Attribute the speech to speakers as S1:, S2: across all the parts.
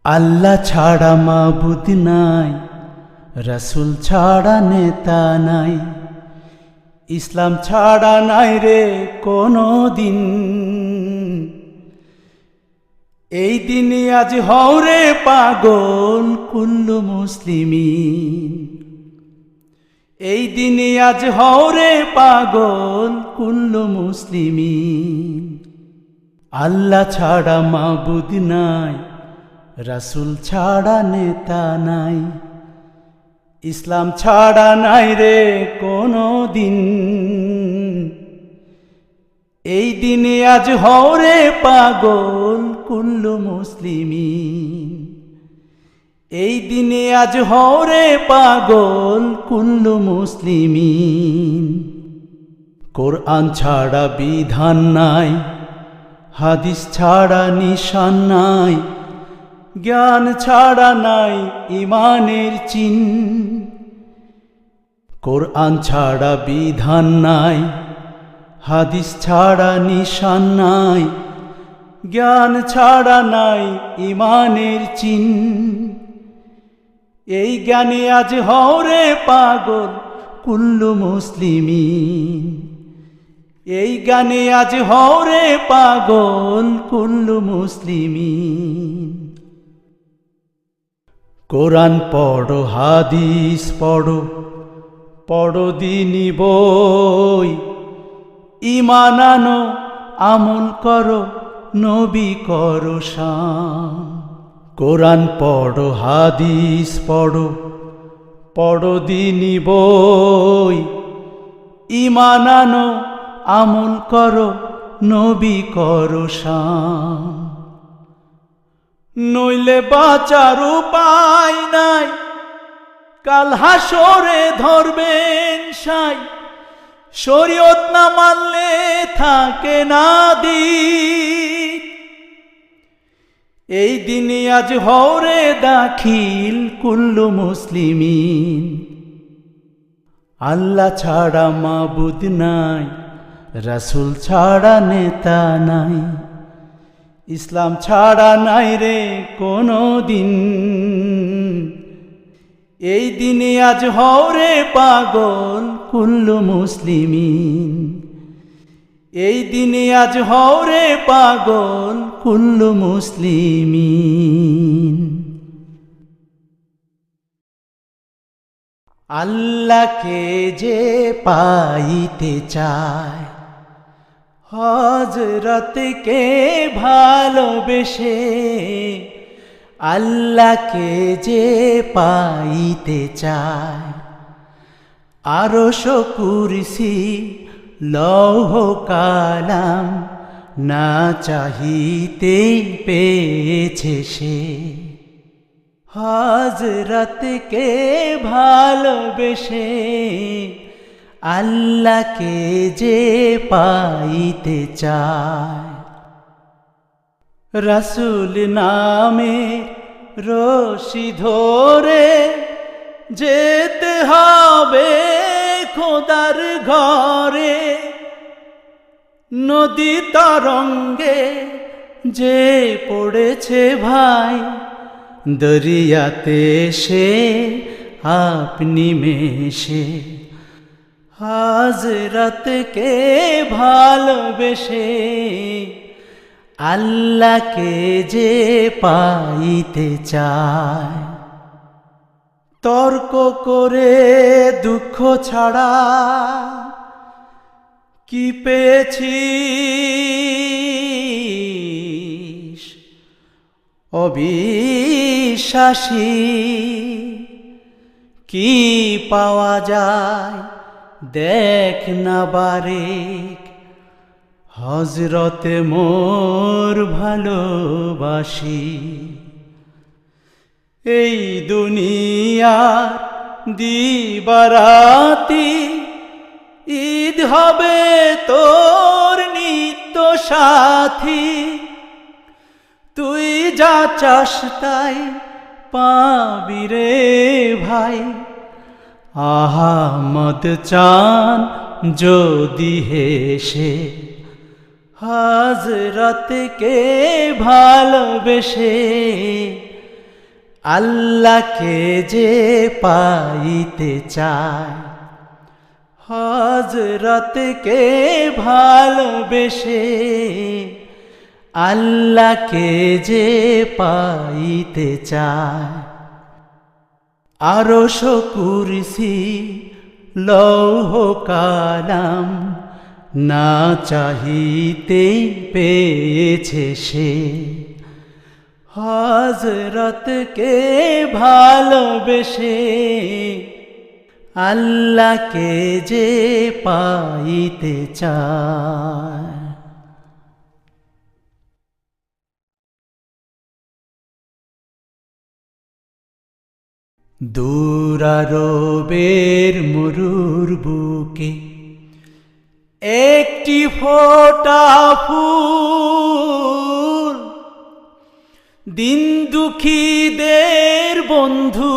S1: আল্লাহ ছাড়া মাবুদ নাই, রসুল ছাড়া নেতা নাই, ইসলাম ছাড়া নাই রে কোনো দিন। এই দিনে আজ হওরে পাগল কুল্লু মুসলিমিন, এই দিনে আজ হওরে পাগল কুল্লু মুসলিমিন। আল্লাহ ছাড়া মাবুদ নাই, রসুল ছাড়া নেতা নাই, ইসলাম ছাড়া নাই রে কোনো দিন। এই দিনে আজ হওরে পাগল কুল্লু মুসলিমিন, এই দিনে আজ হওরে পাগল কুল্লু মুসলিমিন। কোরআন ছাড়া বিধান নাই, হাদিস ছাড়া নিশান নাই, জ্ঞান ছাড়া নাই ইমানের চিন। কোরআন ছাড়া বিধান নাই, হাদিস ছাড়া নিশান নাই, জ্ঞান ছাড়া নাই ইমানের চিন। এই জ্ঞানে আজ হওরে পাগল কুল্লু মুসলিমিন, এই জ্ঞানে আজ হওরে পাগল কুল্লু মুসলিমিন। কোরআন পড়ো, হাদিস পড়ো, পড়ো দিনী বই, ঈমান আনো, আমল করো, নবী করো শান। কোরআন পড়ো, হাদিস পড়ো, পড়ো দিনী বই, ঈমান আনো, আমল করো, নবী করো শান। নইলে বাঁচার উপায় নাই, কাল হাসরে ধরবেন সাই। শরীয়ত না মানলে থাকে না দিন। এই দিনে আজ হওরে দাখিল কুল্লু মুসলিমিন। আল্লাহ ছাড়া মাবুদ নাই, রসুল ছাড়া নেতা নাই, ইসলাম ছাড়া নাই রে কোনো দিন। এই দিনে আজ হওরে পাগল কুল্লু মুসলিমিন, এই দিনে আজ হওরে পাগল কুল্লু মুসলিমিন। আল্লাহকে যে পাইতে চায়, হযরতকে ভালোবেসে, আল্লাহকে যে পাইতে চায়, আরশ কুরসি লৌহ কালাম না চাহিতেই পেয়েছে সে। হযরতকে ভালোবেসে, আল্লাহকে যে পাইতে চায়, রসুল নামে রশি ধরে যেতে হবে খোদার ঘরে। নদী তরঙ্গে যে পড়েছে ভাই, দরিয়াতে সে আপনি মেশে। হযরতকে ভালোবেসে, আল্লাহকে যে পাইতে চায়। তর্ক করে দুঃখ ছাড়া কি পেয়েছিস, অবিশ্বাসী কি পাওয়া যায় দেখ না বারেক। হযরতে মোর ভালোবাসি, এই দুনিয়ার দিবারাতি ঈদ হবে তোর নিত্য সাথী। তুই যা চাস তাই পাবি রে ভাই, আহামদ চান যদি হেসে। হযরতকে ভালোবেসে আল্লাহকে যে পাইতে চায়, হযরতকে ভালোবেসে আল্লাহকে যে পাইতে চায়, আরশ কুরসি লৌহ কালাম না চাহিতেই পেয়েছে সে। হযরতকে ভালোবেসে আল্লাহকে যে পাইতে চায়। দূর আরবের মরুর বুকে একটি ফোঁটা ফুল, দিন দুঃখীদের বন্ধু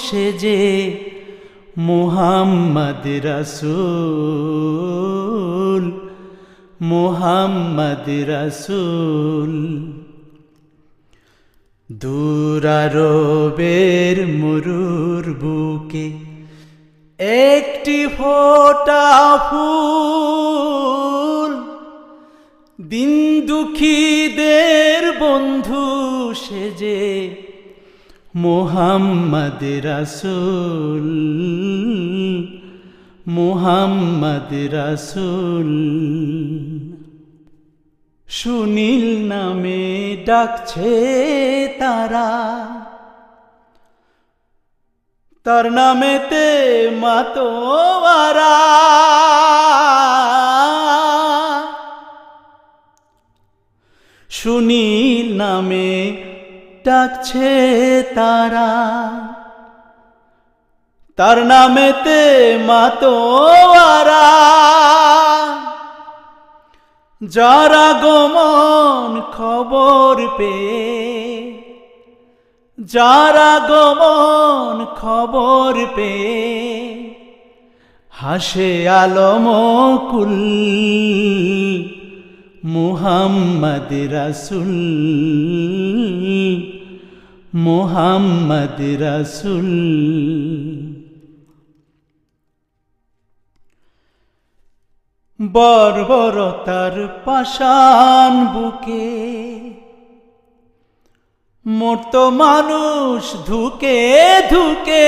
S1: সেজে মুহাম্মদ রাসূল, মুহাম্মদ রাসূল। দূর আরবের মরুর বুকে একটি ফোঁটা ফুল, দিন দুঃখীদের বন্ধু সেজে মুহাম্মদ রাসূল, মুহাম্মদ রাসূল। সুনীল নামে ডাকছে তারা, তার নামেতে মাতোয়ারা। সুনীল নামে ডাকছে তারা, তার নামেতে মাতোয়ারা। যারা গমন খবর পেয়ে, যারা গমন খবর পেয়ে হাসে আলম কুল, মুহাম্মদ রাসূল, মুহাম্মদ রাসূল। বর্বরতার পাষাণ বুকে মরত মানুষ ধুকে ধুকে,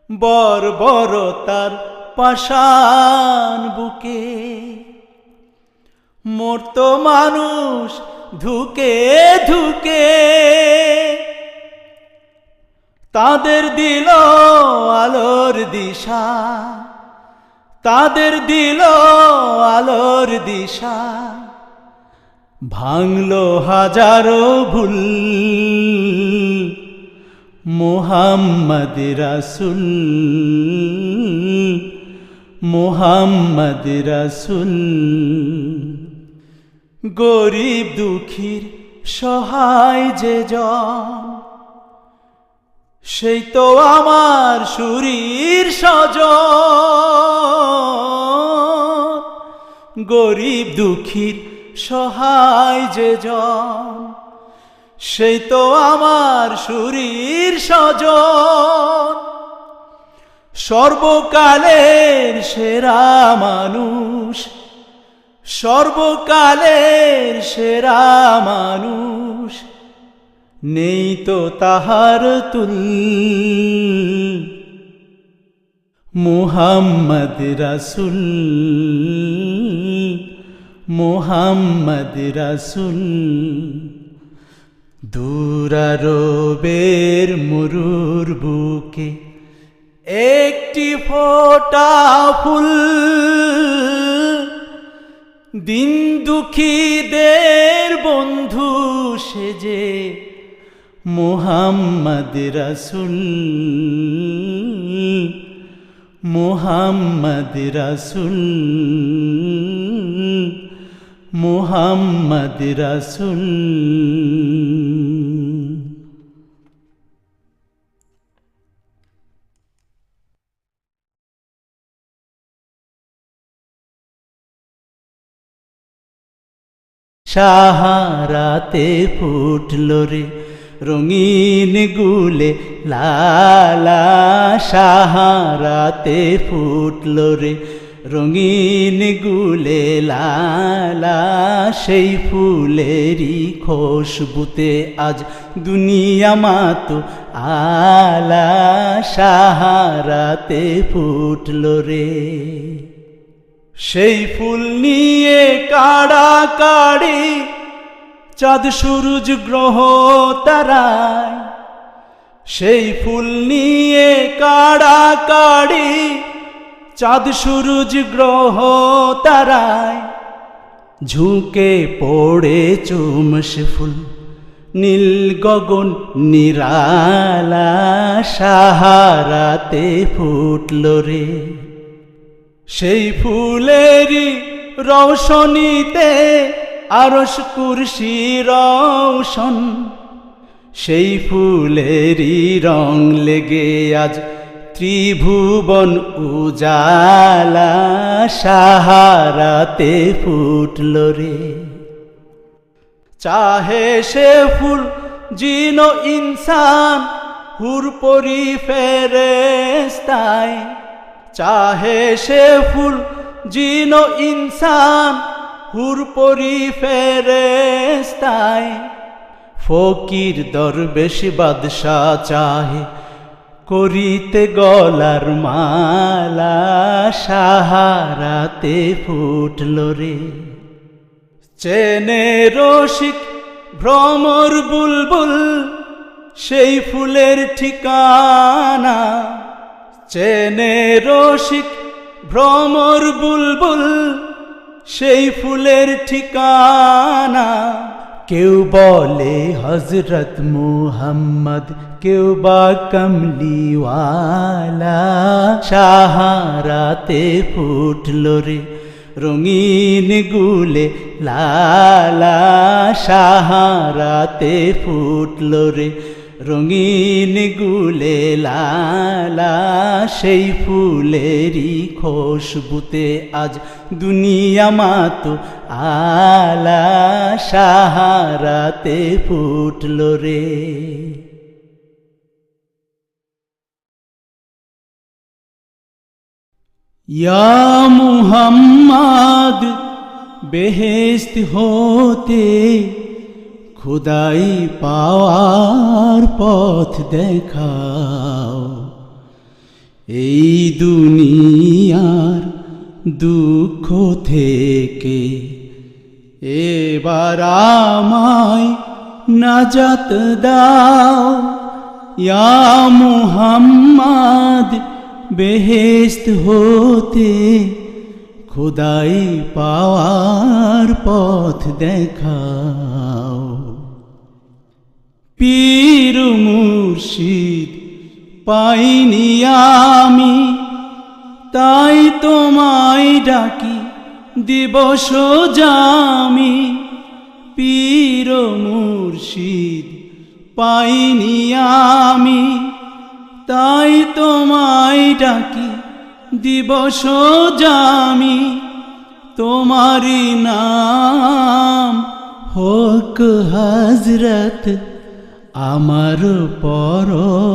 S1: বর্বরতার পাষাণ বুকে মরত মানুষ ধুকে ধুকে। তাদের দিল আলোর দিশা, তাদের দিল আলোর দিশা, ভাঙলো হাজারো ভুল, মুহাম্মদ রাসূল, মুহাম্মদ রাসূল। গরিব দুঃখীর সহায় যে জন, সেই তো আমার শরীর স্বজন। গরিব দুঃখীর সহায় যে জন, সেই তো আমার শরীর স্বজন। সর্বকালের সেরা মানুষ, সর্বকালের সেরা মানুষ, নেই তো তাহার তুল, মুহাম্মদ রাসূল, মুহাম্মদ রাসূল। দূর আরবের মরুর বুকে একটি ফোঁটা ফুল, দিন দুঃখীদের বন্ধু সেজে মুহাম্মদ রাসূল, মুহাম্মদ রাসূল, মুহাম্মদ রাসূল। সাহারাতে ফুটল রে রঙিন গুলে লালা, সাহারাতে ফুটল রে রঙিন গুলে লালা, সেই ফুলেরই খুশবুতে আজ দুনিয়া মাতো আলা, সাহারাতে ফুটল রে। সেই ফুল নিয়ে কাড়াকাড়ি চাঁদ সূরজ গ্রহ তারায়, সেই ফুল নিয়ে কাড়াকাড়ি চাঁদ সূরজ গ্রহ তারায়, ঝুঁকে পড়ে চুমসে ফুল নীল গগন নিরালা, সাহারাতে ফুটল রে। সেই ফুলেরই রৌশনীতে আরশ কুরসি রৌশন, সেই ফুলেরই রং লেগে আজ ত্রিভুবন উজালা, সাহারাতে ফুটল রে। চাহে সে ফুল জিন ও ইনসান হুর পরি ফেরেশতায়, চাহে সে ফুল জিন ও ইনসান হুর পরি ফেরেশতায়, ফকির দরবেশ বাদশা চাহে করিতে গলার মালা, সাহারাতে ফুটল রে। চেনে রসিক ভ্রমর বুলবুল সেই ফুলের ঠিকানা, চেনে রসিক ভ্রমর বুলবুল সেই ফুলের ঠিকানা। কেউ বলে হযরত মুহাম্মদ, কেউ বা কমলিওয়ালা, সাহারাতে ফুটল রে রঙিন গুলে লালা, সাহারাতে ফুটল রে রঙিন গুলে লালা, সেই ফুলেরই খুশবুতে আজ দুনিয়া মাতো আলা, সাহারাতে ফুটল রে। ইয়া মুহাম্মদ বেহেশত হতে খুদাই পাওয়ার পথ দেখাও, এই দুনিয়ার দুঃখ থেকে এবার আমায় নাজাত দাও। ইয়া মুহাম্মদ বেহেশত হতে খুদাই পাওয়ার পথ দেখাও। পীর মুর্শিদ পাইনি আমি, তাই তোমায় ডাকি দিবস জামি। পীর মুর্শিদ পাইনি আমি, তাই তোমায় ডাকি দিবস জামি। তোমারি নাম হোক হযরত আমার পরপারের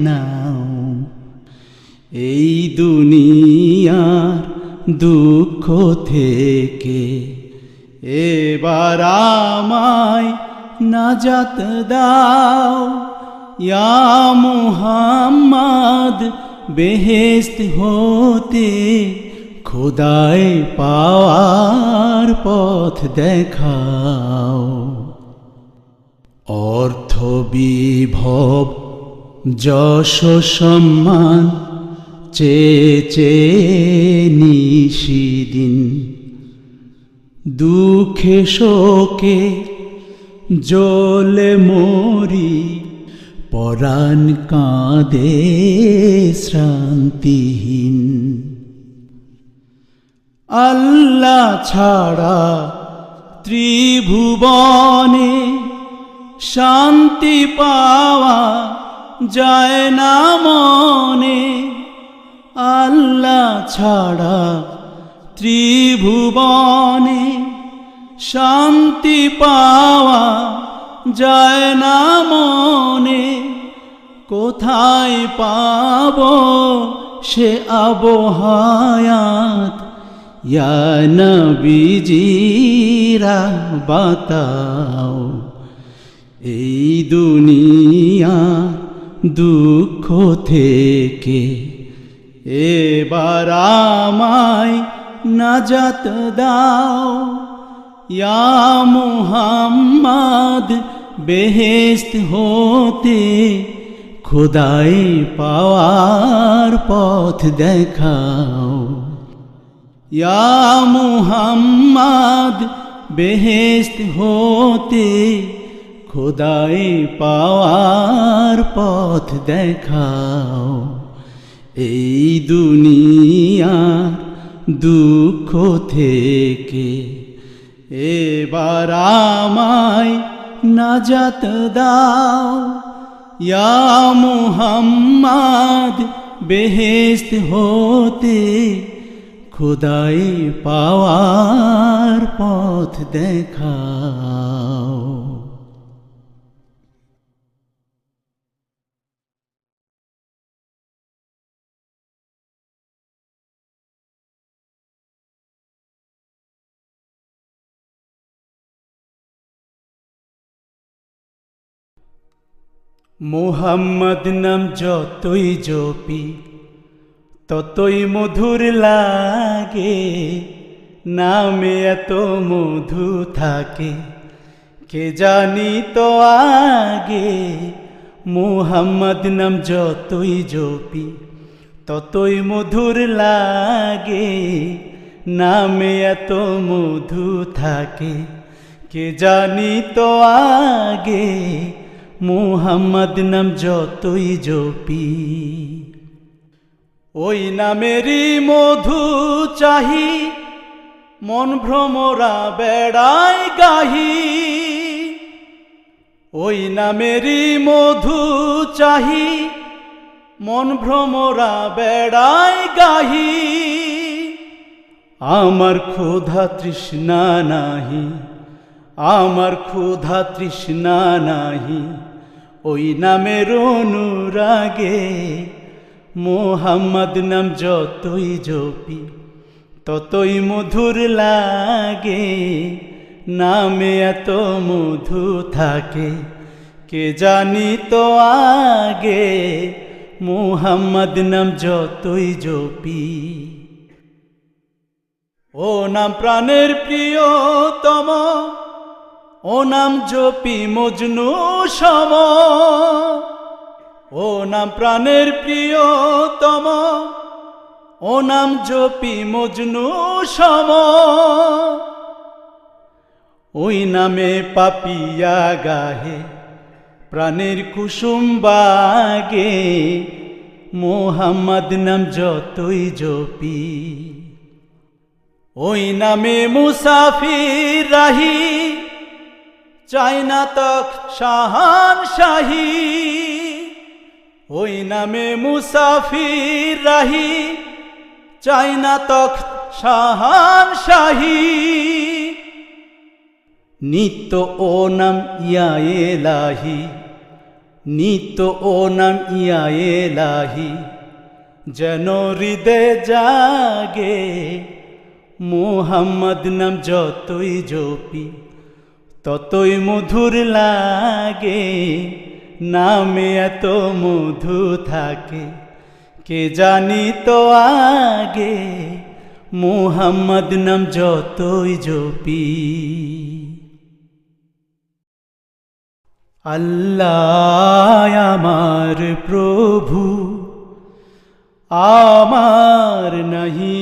S1: নাম, এই দুনিয়ার দুঃখ থেকে এবার আমায় নাজাত দাও। ইয়া মুহাম্মদ বেহেশত হতে খোদায় পাওয়ার পথ দেখাও। অর্থ বিভব যশ সম্মান চেয়ে নিশিদিন, দুঃখে শোকে জ্বলে মরি, পরাণ কাঁদে শ্রান্তিহীন। আল্লাহ ছাড়া ত্রিভুবনে শান্তি পাওয়া যায় না মনে। আল্লাহ ছাড়া ত্রিভুবনে শান্তি পাওয়া যায় না মনে, কোথায় পাব সে আবহায়াত, ইয়া নবীজিরা বাতাও। এই দুনিয়ার দুঃখ থেকে এবার আমায় নাজাত দাও, ইয়া মুহাম্মদ বেহেশত হতে খোদাই পাওয়ার পথ দেখাও। ইয়া মুহাম্মদ বেহেশত হতে খোদাই পাওয়ার পথ দেখাও। এই দুনিয়ার দুঃখ থেকে এবার আমায় নাজাত দাও, ইয়া মুহাম্মদ বেহেশত হতে খোদাই পাওয়ার পথ দেখাও। মুহাম্মদ নাম যতই জপি ততই মধুর লাগে, নামে এত মধু থাকে কে জানি তো আগে। মুহাম্মদ নাম যতই জপি ততই মধুর লাগে, নামে এত মধু থাকে কে জানি তো আগে। মুহাম্মদ নাম যতই জপি ওই নামেরই মধু চাহি, মন ভ্রমরা বেড়ায় গাহি। ওই নামেরই মধু চাহি, মন ভ্রমরা বেড়ায় গাহি। আমার ক্ষুধা তৃষ্ণা নাহি, আমার ক্ষুধা তৃষ্ণা নাহি ওই নামের অনুরাগে। মুহাম্মদ নাম যতই জপি ততই মধুর লাগে, নামে এত মধু থাকে কে জানি তো আগে। মুহাম্মদ নাম যতই জপি ও নাম প্রাণের প্রিয়তম, ও নাম জপি মজনু সম। ও নাম প্রাণের প্রিয়তম, ও নাম জপি মজনু সম। ওই নামে পাপিয়া গাহে প্রাণের কুসুম বাগে। মুহাম্মদ নাম যতই জপি ওই নামে মুসাফির রাহি, চাই না তখ শাহান শাহী। ওই নামে মুসাফির রাহি, চাই না তখ শাহান শাহী। নিত্য ও নাম ইয়া এলাহি, নিত্য ও নাম ইয়া এলাহি যেন হৃদয়ে জাগে। মুহাম্মদ নাম যতই জপি ততই মধুর লাগে, নামে এত মধু থাকে কে জানি তো আগে। মুহাম্মদ নাম যতই জপি আল্লাহ আমার প্রভু, আমার নাহি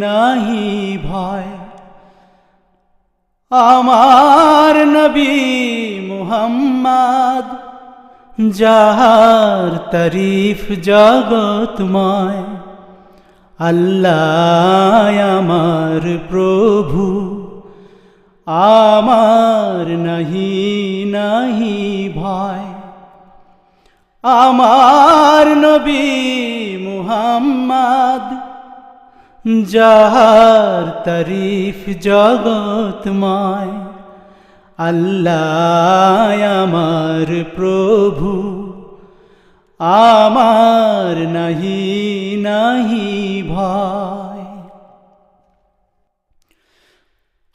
S1: নাহি ভয়। আমার নবী মুহাম্মদ যাহার তারিফ জগৎময়। আল্লাহ আমার প্রভু, আমার নাহি নাহি ভয়। আমার নবী মুহাম্মদ যাহার তারিফ জগৎময়, আল্লাহ আমার প্রভু, আমার নাহি নাহি ভয়।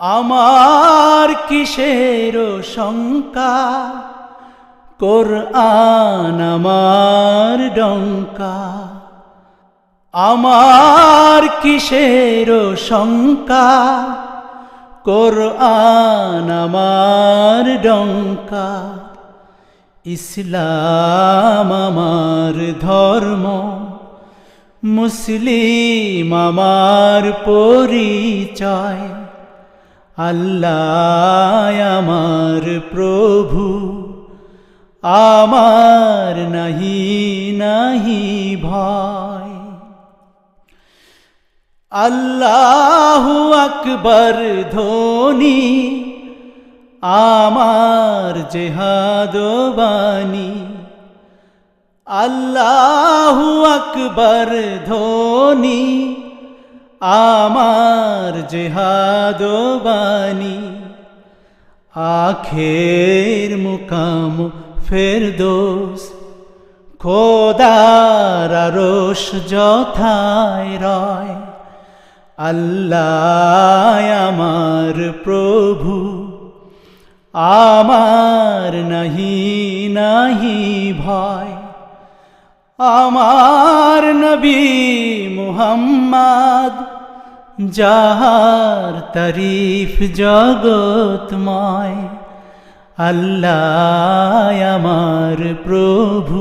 S1: আমার কিসের শঙ্কা, কোরআন আমার ডঙ্কা। আমার কিসের শঙ্কা, কোরআন আমার ডঙ্কা। ইসলাম আমার ধর্ম, মুসলিম আমার পরিচয়। আল্লাহ আমার প্রভু, আমার নাহি নাহি ভয়। আল্লাহু আকবার ধ্বনি, আমার জেহাদ বাণী। আল্লাহু আকবার ধ্বনি, আমার জেহাদ বাণী। আখের মুকাম ফেরদৌস, খোদার আরশ যথায় রয়। আল্লাহ আমার প্রভু, আমার নাহি নাহি ভয়। আমার নবী মুহাম্মদ, যাহার তারিফ জগৎময়। আল্লাহ আমার প্রভু,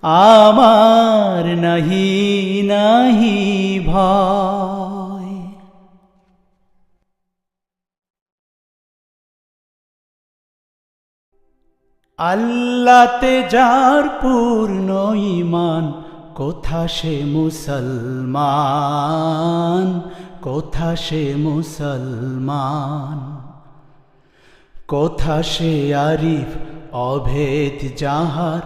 S1: আমার নাহি নাহি ভয়। আল্লাহতে যার পূর্ণ ঈমান, কোথা সে মুসলমান, কোথা সে মুসলমান। কোথা সে আরিফ অভেদ, যাহার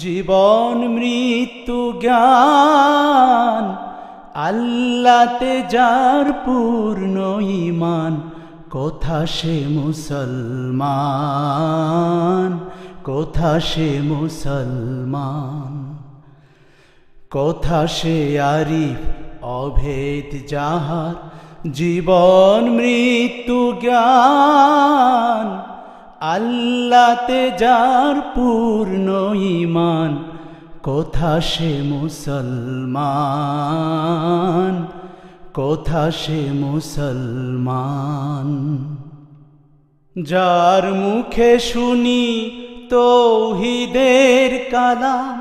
S1: জীবন মৃত্যু জ্ঞান। আল্লাহতে যার পূর্ণ ঈমান, কোথা সে মুসলমান, কোথা সে মুসলমান। কোথা সে আরিফ অভেদ, যাহার জীবন মৃত্যু জ্ঞান। আল্লাহতে যার পূর্ণ ঈমান, কোথা সে মুসলমান, কোথা সে মুসলমান। যার মুখে শুনি তৌহিদের কালাম,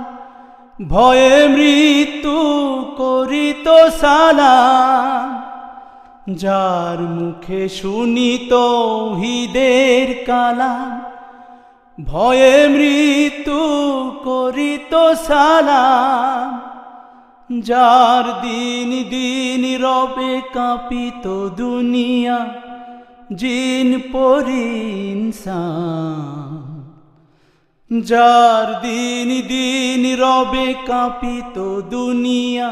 S1: ভয়ে মৃত্যু করিত সালাম। যার মুখে শুনি তৌহিদের কালাম, ভয়ে মৃত্যু করিত সালাম। যার দিন দিন রবে কাঁপিত দুনিয়া, জিন পরি ইনসান। যার দিন দিন রবে কাঁপিত দুনিয়া,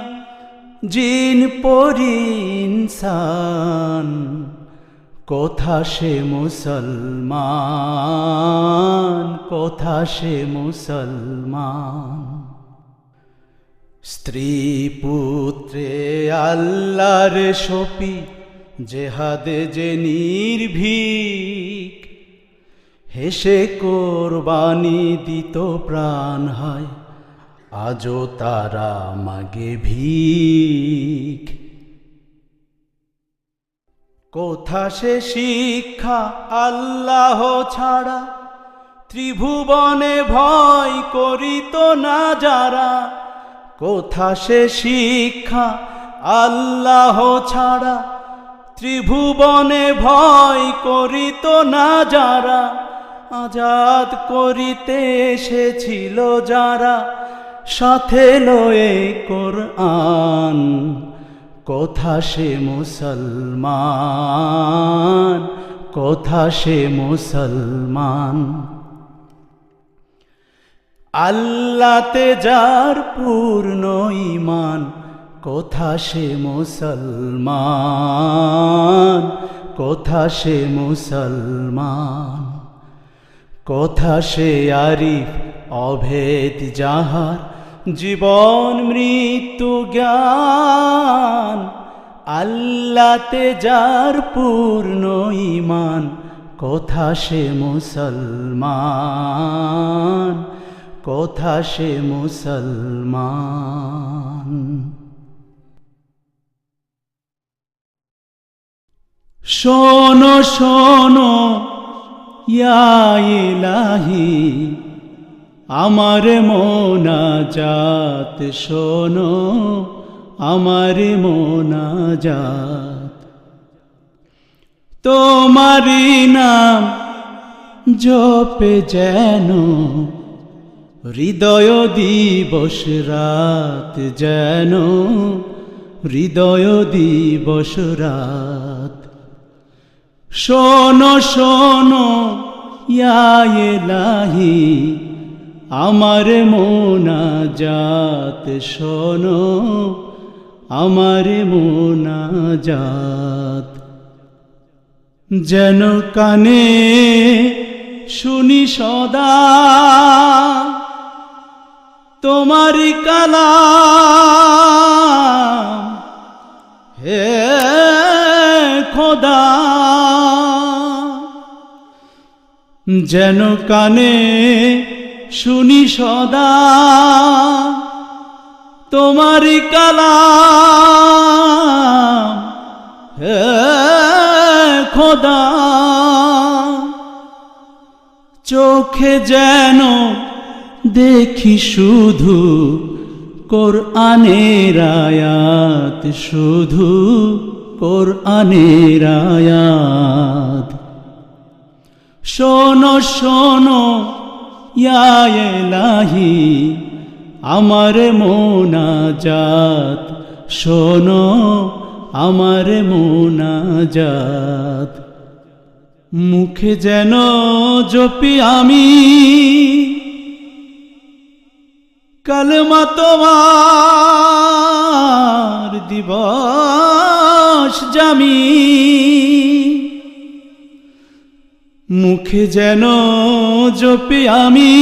S1: জিন পরি ইনসান। কোথা সে মুসলমান, কোথা সে মুসলমান। স্ত্রী পুত্রে আল্লাহর শপি, জেহাদে যে নির্ভীক। হেসে কোরবানি দিত প্রাণ হয়, আজও তারা মাগে ভিক। কোথা সে শিক্ষা আল্লাহ ছাড়া, ত্রিভুবনে ভয় করিত না যারা। কোথা সে শিক্ষা আল্লাহ ছাড়া, ত্রিভুবনে ভয় করিত না যারা। আজাদ করিতে এসেছিল যারা, সাথে লয়ে কোরআন। কোথা সে মুসলমান, কোথা সে মুসলমান। আল্লাহতে যার পূর্ণ ঈমান, কোথা সে মুসলমান, কোথা সে মুসলমান, কোথা সে আরিফ অভেদ যাহার জীবন মৃত্যু জ্ঞান, আল্লাহতে যার পূর্ণ ঈমান, কোথা সে মুসলমান, কোথা সে মুসলমান। শোনো শোনো ইয়া ইলাহি আমার মোনাজাত, শোনো আমার মোনাজাত, তোমারি নাম জপে যেন হৃদয় দিবস রাত, যেন হৃদয় দিবস রাত। শোনো শোনো ইয়া ইলাহি আমার মোনাজাত, শোনো আমার মোনাজাত, যেন কানে শুনি সদা তোমারি কালাম, হে খোদা, যেন কানে শুনি সদা তোমারি কালাম, হে খোদা। চোখে যেন দেখি শুধু কোরআনের আয়াত, শুধু কোরআনের আয়াত। শোনো শোনো ইয়া ইলাহি আমার মোনাজাত, শোনো আমার মোনাজাত। মুখে যেন জপি আমি কালেমা তোমার দিবস জামি, মুখে যেন জপি আমি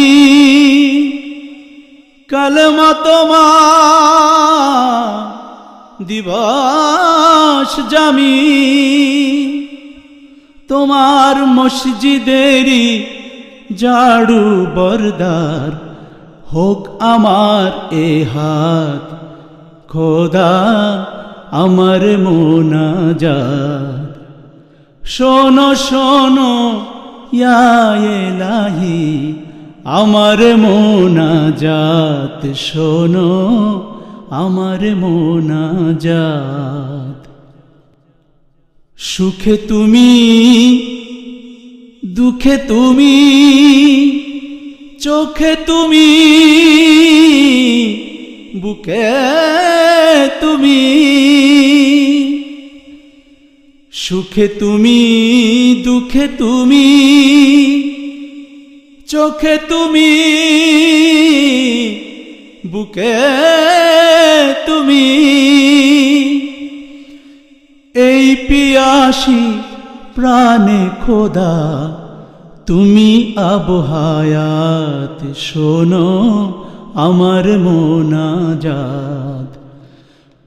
S1: কালেমা তোমার দিবস জামি। তোমার মসজিদেরই ঝাড়ু বরদার হোক আমার এ হাত, খোদা আমার মোনাজাত। শোনো শোনো ইয়া ইলাহি আমার মোনাজাত, শোনো আমার মোনাজাত। সুখে তুমি দুঃখে তুমি, চোখে তুমি বুকে তুমি, সুখে তুমি দুঃখে তুমি, চোখে তুমি বুকে তুমি। এই পিয়াসী প্রাণে খোদা তুমি আবহায়াত, শোনো আমার মোনাজাত।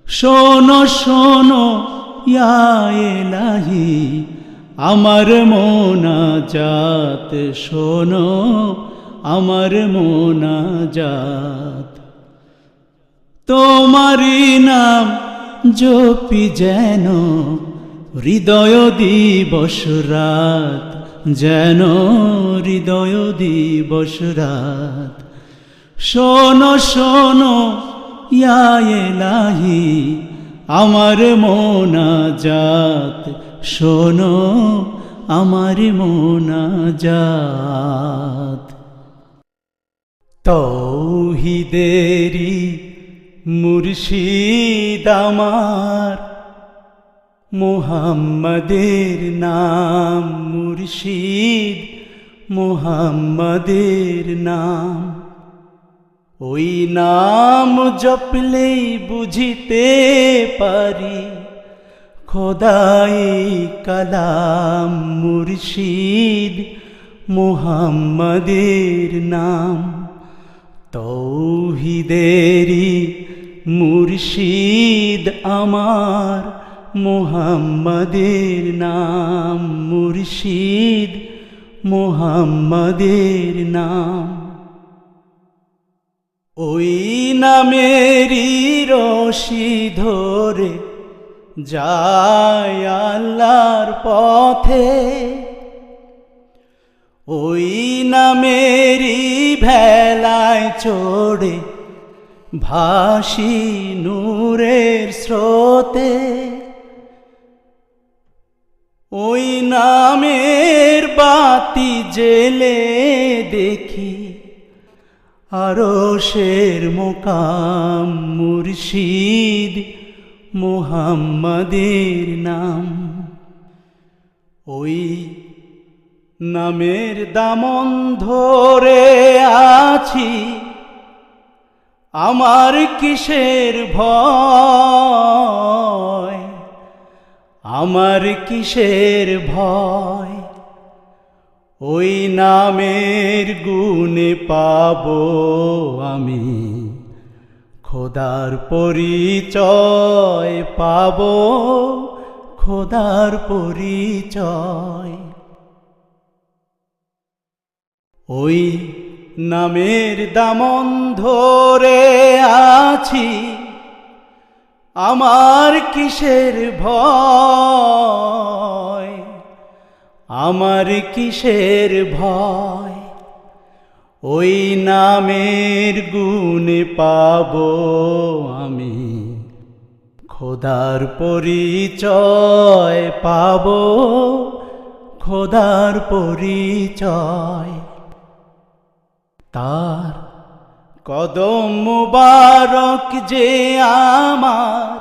S1: শোনো শোনো ইয়া ইলাহি আমার মোনাজাত, শোনো আমার মোনাজাত। তোমারি নাম জপি যেন হৃদয় দিবস রাত, যেন হৃদয় দিবস রাত। শোনো শোনো ইয়া ইলাহি আমার মোনাজাত, শোনো আমার মোনাজাত। তৌহিদেরি মুর্শিদ আমার, মুহাম্মাদের নাম মুর্শিদ, মুহাম্মাদের নাম। ওই নাম জপলেই বুঝিতে পারি খোদাই কালাম মুর্শিদ মুহাম্মাদের নাম। তৌহিদেরি মুর্শিদ আমার মুহাম্মাদের নাম, মুর্শিদ মুহাম্মাদের নাম। ওই নামেরই রশি ধরে যায় আল্লাহর পথে, ওই নামেরই ভেলায় চড়ে ভাসি নূরের স্রোতে। ওই নামের বাতি জেলে দেখি আরশের মোকাম, মুর্শিদ মুহাম্মাদের নাম। ওই নামের দামন ধরে আছি, আমার কিসের ভয়, আমার কিসের ভয়। ওই নামের গুণে পাবো আমি খোদার পরিচয়, পাবো খোদার পরিচয়। ওই নামের দামন ধরে আছি, আমার কিসের ভয়, আমার কিসের ভয়। ওই নামের গুণে পাবো আমি খোদার পরিচয়, পাবো খোদার পরিচয়। তার কদম মুবারক যে আমার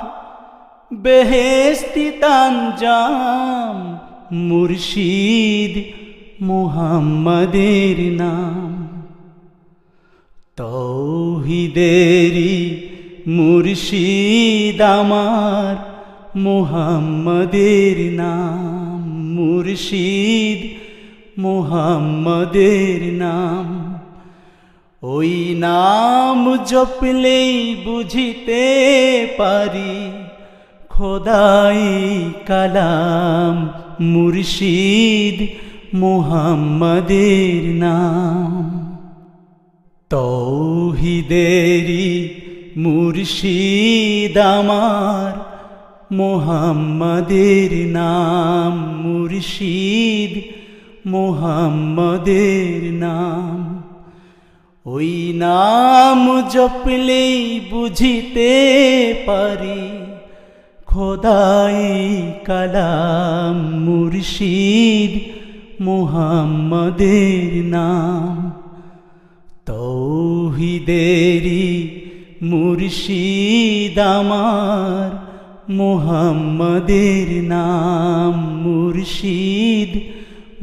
S1: বেহেশতি তানজাম, মুর্শিদ মুহাম্মাদের নাম। তৌহিদেরি মুর্শিদ আমার মুহাম্মাদের নাম, মুর্শিদ মুহাম্মাদের নাম। ওই নাম জপলেই বুঝিতে পারি খোদাই কালাম, মুর্শিদ মুহাম্মাদের নাম। তৌহিদেরি মুর্শিদ আমার মুহাম্মাদের নাম, মুর্শিদ মুহাম্মাদের নাম। ওই নাম জপলেই বুঝিতে পারি খোদাই কালাম, মুর্শিদ মুহাম্মাদের নাম। তৌহিদেরি মুর্শিদ আমার মুহাম্মাদের নাম, মুর্শিদ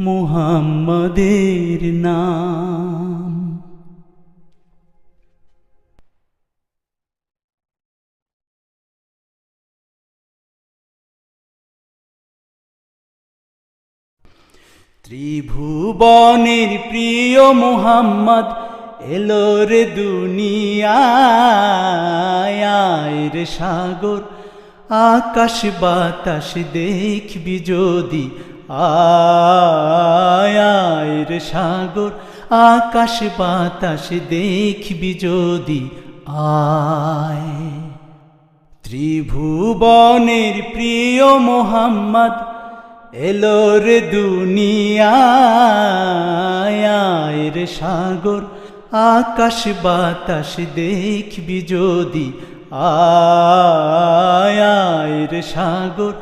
S1: মুহাম্মাদের নাম। ত্রিভুবনের প্রিয় মুহাম্মদ এলো রে দুনিয়ায়, আয় রে সাগর আকাশ বাতাস দেখবি যদি, আয় আয় রে সাগর আকাশ বাতাস দেখবি যদি, আয়। ত্রিভুবনের প্রিয় মুহাম্মদ এলো রে দুনিয়ায়, আয় রে সাগর আকাশ বাতাস দেখবি যদি, আয় আয় রে সাগর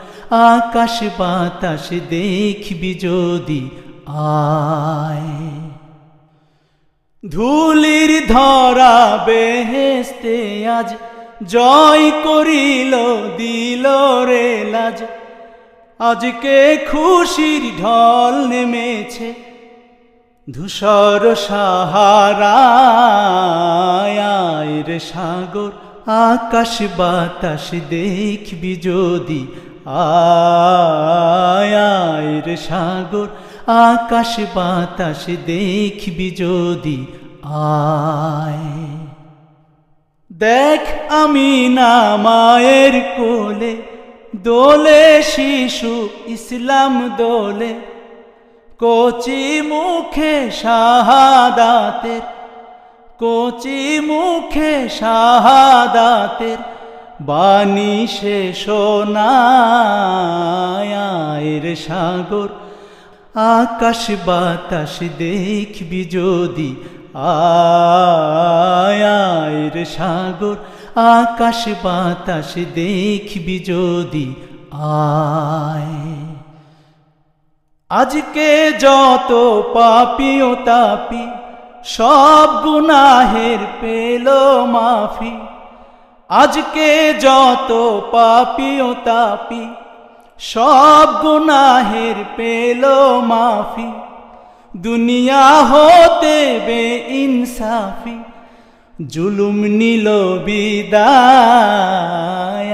S1: আকাশ বাতাস দেখবি যদি, আয়। ধুলির ধরা বেহেশতে আজ জয় করিল দিল রে লাজ, আজকে খুশির ঢল নেমেছে ধূসর সাহারায় রে সাগর আকাশ বাতাস দেখবি যদি আয় রে সাগর আকাশ বাতাস দেখবি যদি আয় দেখ আমি না মায়ের কোলে দোলে শিশু ইসলাম দোলে কচি মুখে শাহাদাতের কচি মুখে শাহাদাতের বাণী সে শোনায় রে সাগর আকাশ বাতাস দেখবি যদি আয় রে সাগর আকাশ বাতাস দেখবি যদি আয় আজকে যত পাপী ও তাপী সব গুনাহের পেল মাফি আজকে যত পাপী ও তাপী সব গুনাহের পেল মাফি দুনিয়া হতে বেইনসাফি জুলুম নিল বিদায়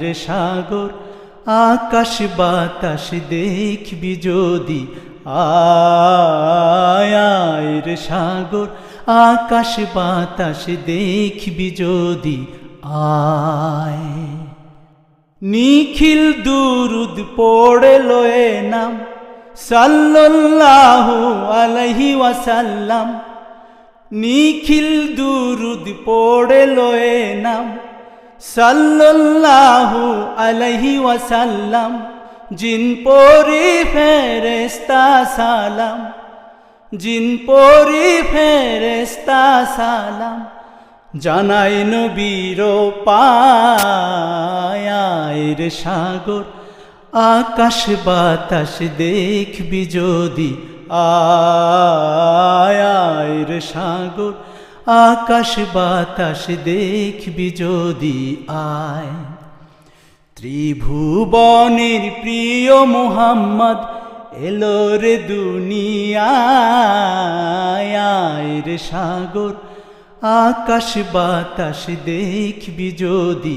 S1: রে সাগর আকাশ বাতাস দেখবি যদি আয় রে সাগর আকাশ বাতাস দেখবি যদি আয় নিখিল দুরুদ পড়ে লয়ে নাম সাল্লাল্লাহু আলাইহি ওয়াসাল্লাম নিখিল দুরুদ পড়ে লয়ে নাম সাল্লাল্লাহু আলাইহি ওয়াসাল্লাম জিন পরি ফেরেশতা সালাম জিন পরি ফেরেশতা সালাম জানাই নবীর পায় রে সাগর আকাশ বাতাস দেখবি যদি আয় রে সাগর আকাশ বাতাস দেখবি যদি আয় ত্রিভুবনের প্রিয় মুহাম্মদ এলো রে দুনিয়ায় রে সাগর আকাশ বাতাস দেখবি যদি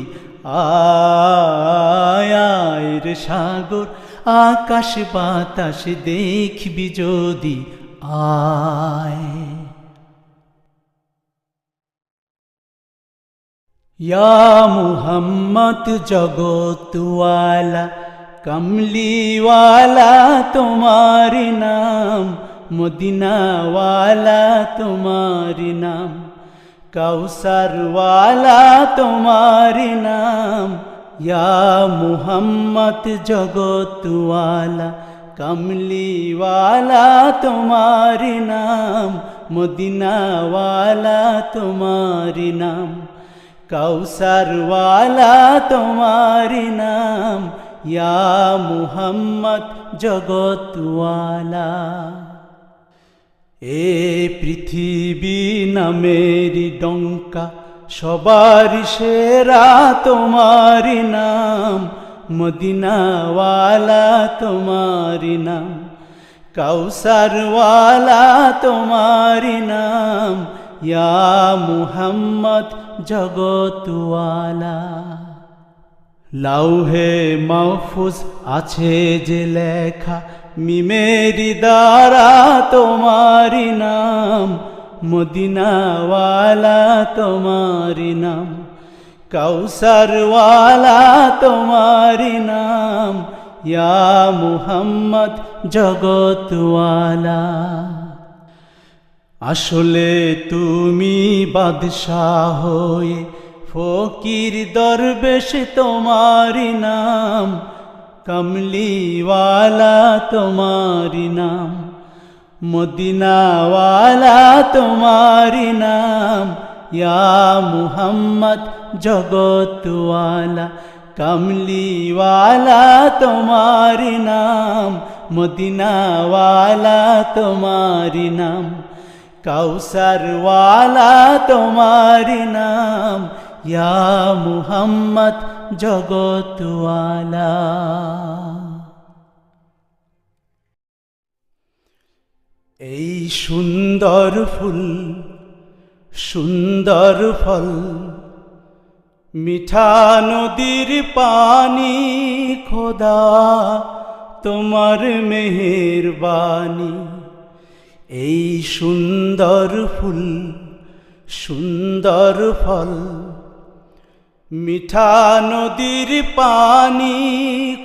S1: আয় রে সাগর আকাশ বাতাস দেখবি যদি আয় ইয়া মুহাম্মদ জগতওয়ালা কমলিওয়ালা তোমারি নাম মদিনাওয়ালা তোমারি নাম কাউসারওয়ালা তোমারি নাম ইয়া মুহাম্মদ জগতওয়ালা কমলিওয়ালা তোমারি নাম মদিনাওয়ালা তোমারি নাম কাউসারওয়ালা তোমারি নাম ইয়া মুহাম্মদ জগতওয়ালা এ পৃথিবী নামেরি ডঙ্কা সবার সেরা তোমারি নাম মদিনাওয়ালা তোমারি নাম কাউসারওয়ালা তোমারি নাম ইয়া মুহাম্মদ জগতওয়ালা লাউহে মাহফুজ আছে যে লেখা মিমেরি দ্বারা তোমারি নাম মদিনাওয়ালা তোমারি নাম কাউসারওয়ালা তোমারি নাম ইয়া মুহাম্মদ জগতওয়ালা আসলে তুমি বাদশাহ হয়ে ফকির দরবেশ তোমারি নাম কমলিওয়ালা তোমারি নাম মদিনাওয়ালা তোমারি নাম ইয়া মুহাম্মদ জগতওয়ালা কমলিওয়ালা তোমারি নাম মদিনাওয়ালা তোমারি নাম কাউসারওয়ালা তোমারি নাম ইয়া মুহাম্মদ জগতওয়ালা এই সুন্দর ফুল সুন্দর ফল, মিঠা নদীর পানি, খোদা তোমার মেহেরবানি। এই সুন্দর ফুল সুন্দর ফল, মিঠা নদীর পানি,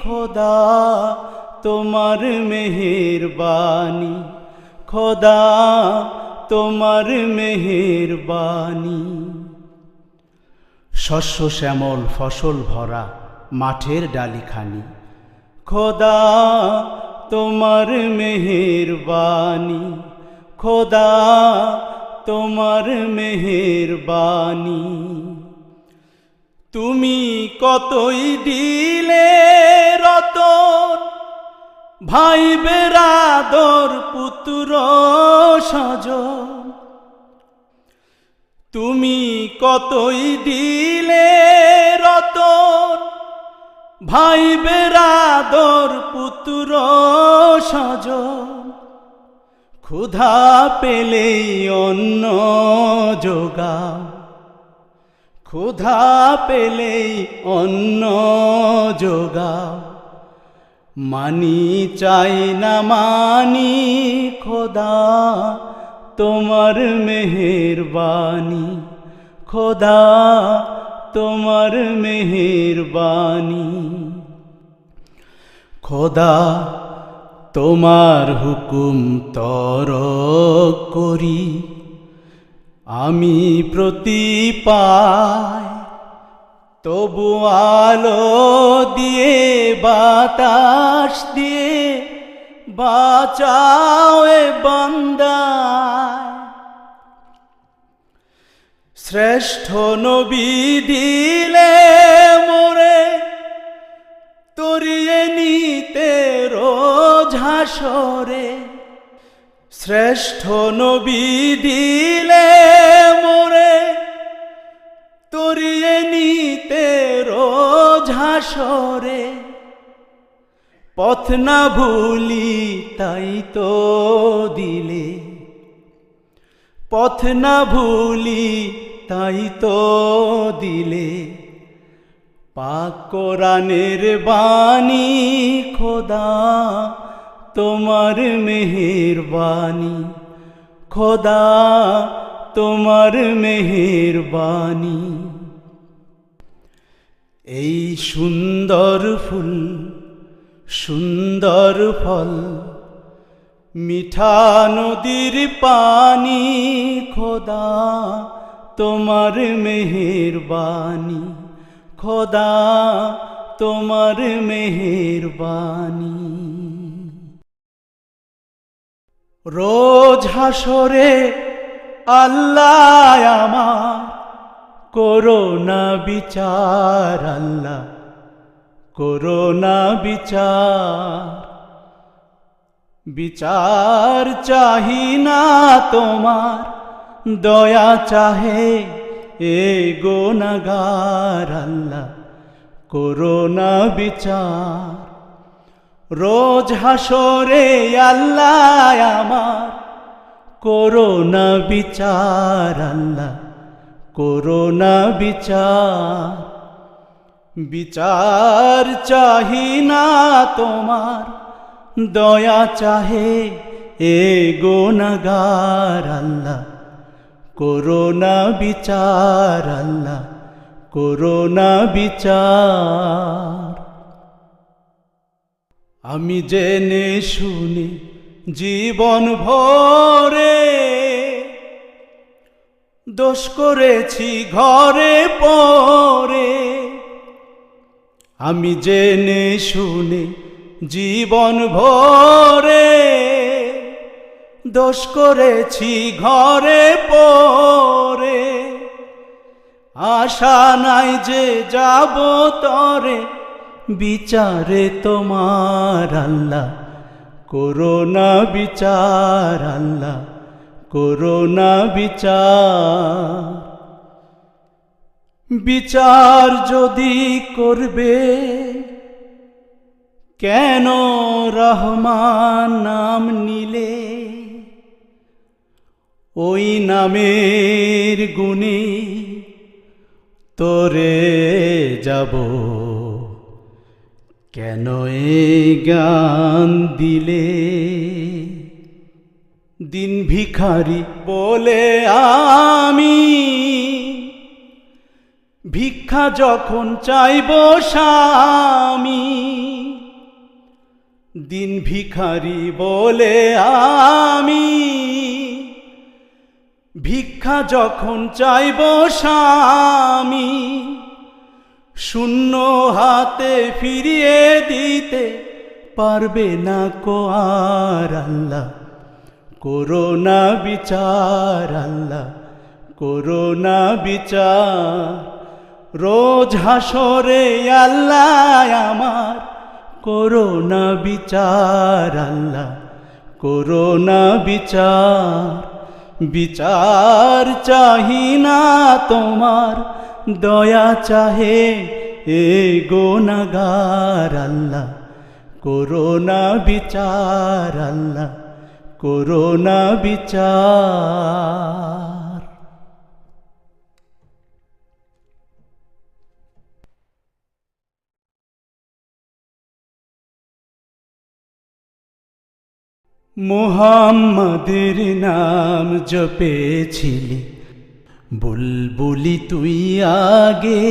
S1: খোদা তোমার মেহেরবানি, খোদা তোমার মেহেরবানি। শস্য শ্যামল ফসল ভরা মাঠের ডালিখানি, খোদা তোমার মেহেরবানি, খোদা তোমার মেহেরবানি। তুমি কতই দিলে রতন, ভাই বেরাদর পুত্র স্বজন। তুমি কতই দিলে রতন, ভাই বেরাদর পুত্র স্বজন। ক্ষুধা পেলেই অন্ন যোগাও, ক্ষুধা পেলেই অন্ন যোগাও। মানি চাই না মানি, খোদা তোমার মেহেরবানি, খোদা তোমার মেহেরবানি। খোদা তোমার হুকুম তরক করি, আমি প্রতি পাই। তবু আলো দিয়ে বাতাস দিয়ে বাঁচাও এ বান্দায়। শ্রেষ্ঠ নবী দিলে মোরে তরিয়ে নিতে রোজ হাসরে। শ্রেষ্ঠ নবী দিলে মোরে তরিয়ে নিতে রোজ হাসরে। পথ না ভুলি তাই তো দিলে, পথ না ভুলি তাই তো দিলে। পাক কোরআনের বাণী, খোদা তোমার মেহেরবানি, খোদা তোমার মেহেরবানি। এই সুন্দর ফুল সুন্দর ফল, মিঠা নদীর পানি, খোদা তোমার মেহেরবানি, খোদা তোমার মেহেরবানি। রোজ হাসরে আল্লাহ আমার করোনা বিচার, আল্লাহ করোনা বিচার। বিচার চাহি না তোমার, দয়া চাহে এ গুনাহগার, আল্লাহ করোনা বিচার। রোজ হাসরে আল্লাহ আমার করোনা বিচার, আল্লাহ করোনা বিচার। বিচার চাহি না তোমার, দয়া চাহে এ গুনাহগার, আল্লাহ করোনা বিচার, আল্লাহ করোনা বিচার। আমি জেনে শুনে জীবন ভরে দোষ করেছি ঘরে পরে। আমি জেনে শুনে জীবন ভরে দোষ করেছি ঘরে পরে। আশা নাই যে যাব তরে বিচারে তোমার, আল্লাহ করোনা বিচার, আল্লাহ করোনা বিচার। বিচার যদি করবে কেন রহমান নাম নিলে, ওই নামের গুণে তোরে যাব, কেন এ গান দিলে? দিন ভিখারি বলে আমি ভিক্ষা যখন চাইব স্বামী, দিন ভিখারি বলে আমি ভিক্ষা যখন চাইব স্বামী, শূন্য হাতে ফিরিয়ে দিতে পারবে না কো আর আল্লাহ, করোনা বিচার আল্লাহ, করোনা বিচার। রোজ হাসরে আল্লাহ আমার করোনা বিচার আল্লাহ, করোনা বিচার। বিচার চাহি না তোমার, দয়া চাহে এ গুনাহগার আল্লাহ, করোনা বিচার আল্লাহ, করোনা বিচার। মুহাম্মাদের নাম জপেছিলি বুলবুলি তুই আগে,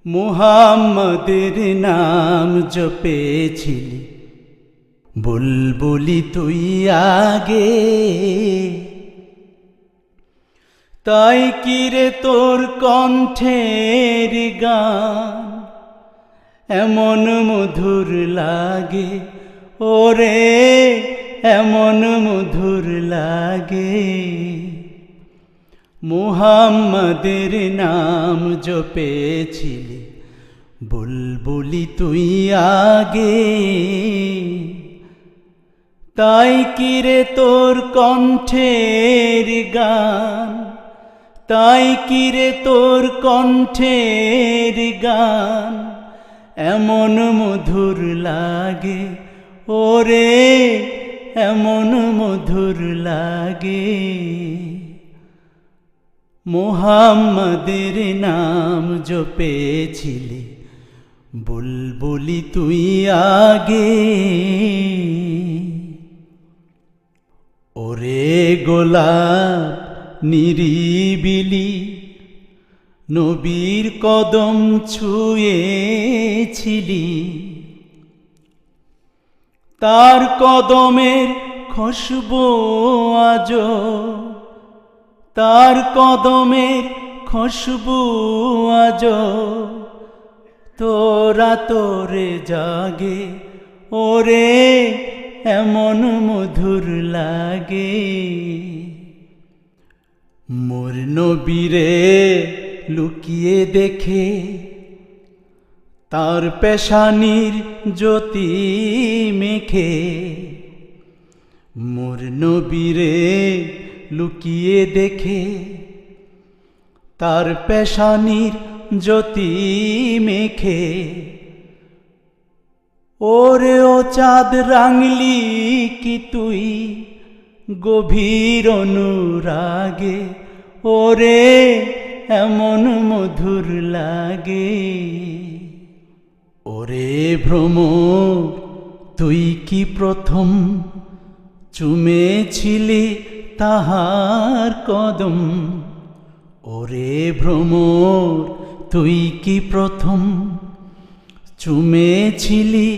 S1: মুহাম্মাদের নাম জপেছিলি বুলবুলি তুই আগে, তাই কিরে তোর কণ্ঠের গান এমন মধুর লাগে, ওরে এমন মধুর লাগে। মুহাম্মাদের নাম জপেছিলি বুলবুলি তুই আগে, তাই কিরে তোর কণ্ঠের গান, তাই কিরে তোর কণ্ঠের গান এমন মধুর লাগে, ওরে এমন মধুর লাগে। মুহাম্মাদের নাম জপেছিলি বুলবুলি তুই আগে, ওরে গোলাপ নিরিবিলি নবীর কদম ছুঁয়েছিলি, তার কদমের খুশবু আজো, তার কদমের খুশবু আজো তোরা তোরে জাগে, ওরে এমন মধুর লাগে। মোর নবীরে লুকিয়ে দেখে তার পেশানির জ্যোতি মেখে, মোর নবীরে লুকিয়ে দেখে তার পেশানির জ্যোতি মেখে, ওরে ও চাঁদ রাঙলি কি তুই গভীর অনুরাগে, ওরে এমন মধুর লাগে। ওরে ভ্রমর তুই কি প্রথম চুমেছিলি তাহার কদম, ওরে ভ্রমর তুই কি প্রথম চুমেছিলি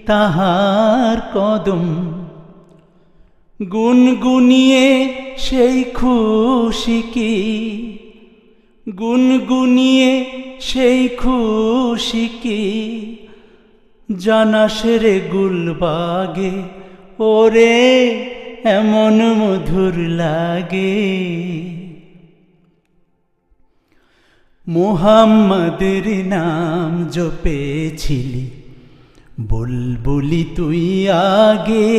S1: তাহার কদম, গুনগুনিয়ে সেই খুশি কি, গুনগুনিয়ে সেই খুশি কি জানাস রে গুলবাগে, ওরে এমন মধুর লাগে। মুহাম্মাদের নাম জপেছিলি বুলবুলি তুই আগে,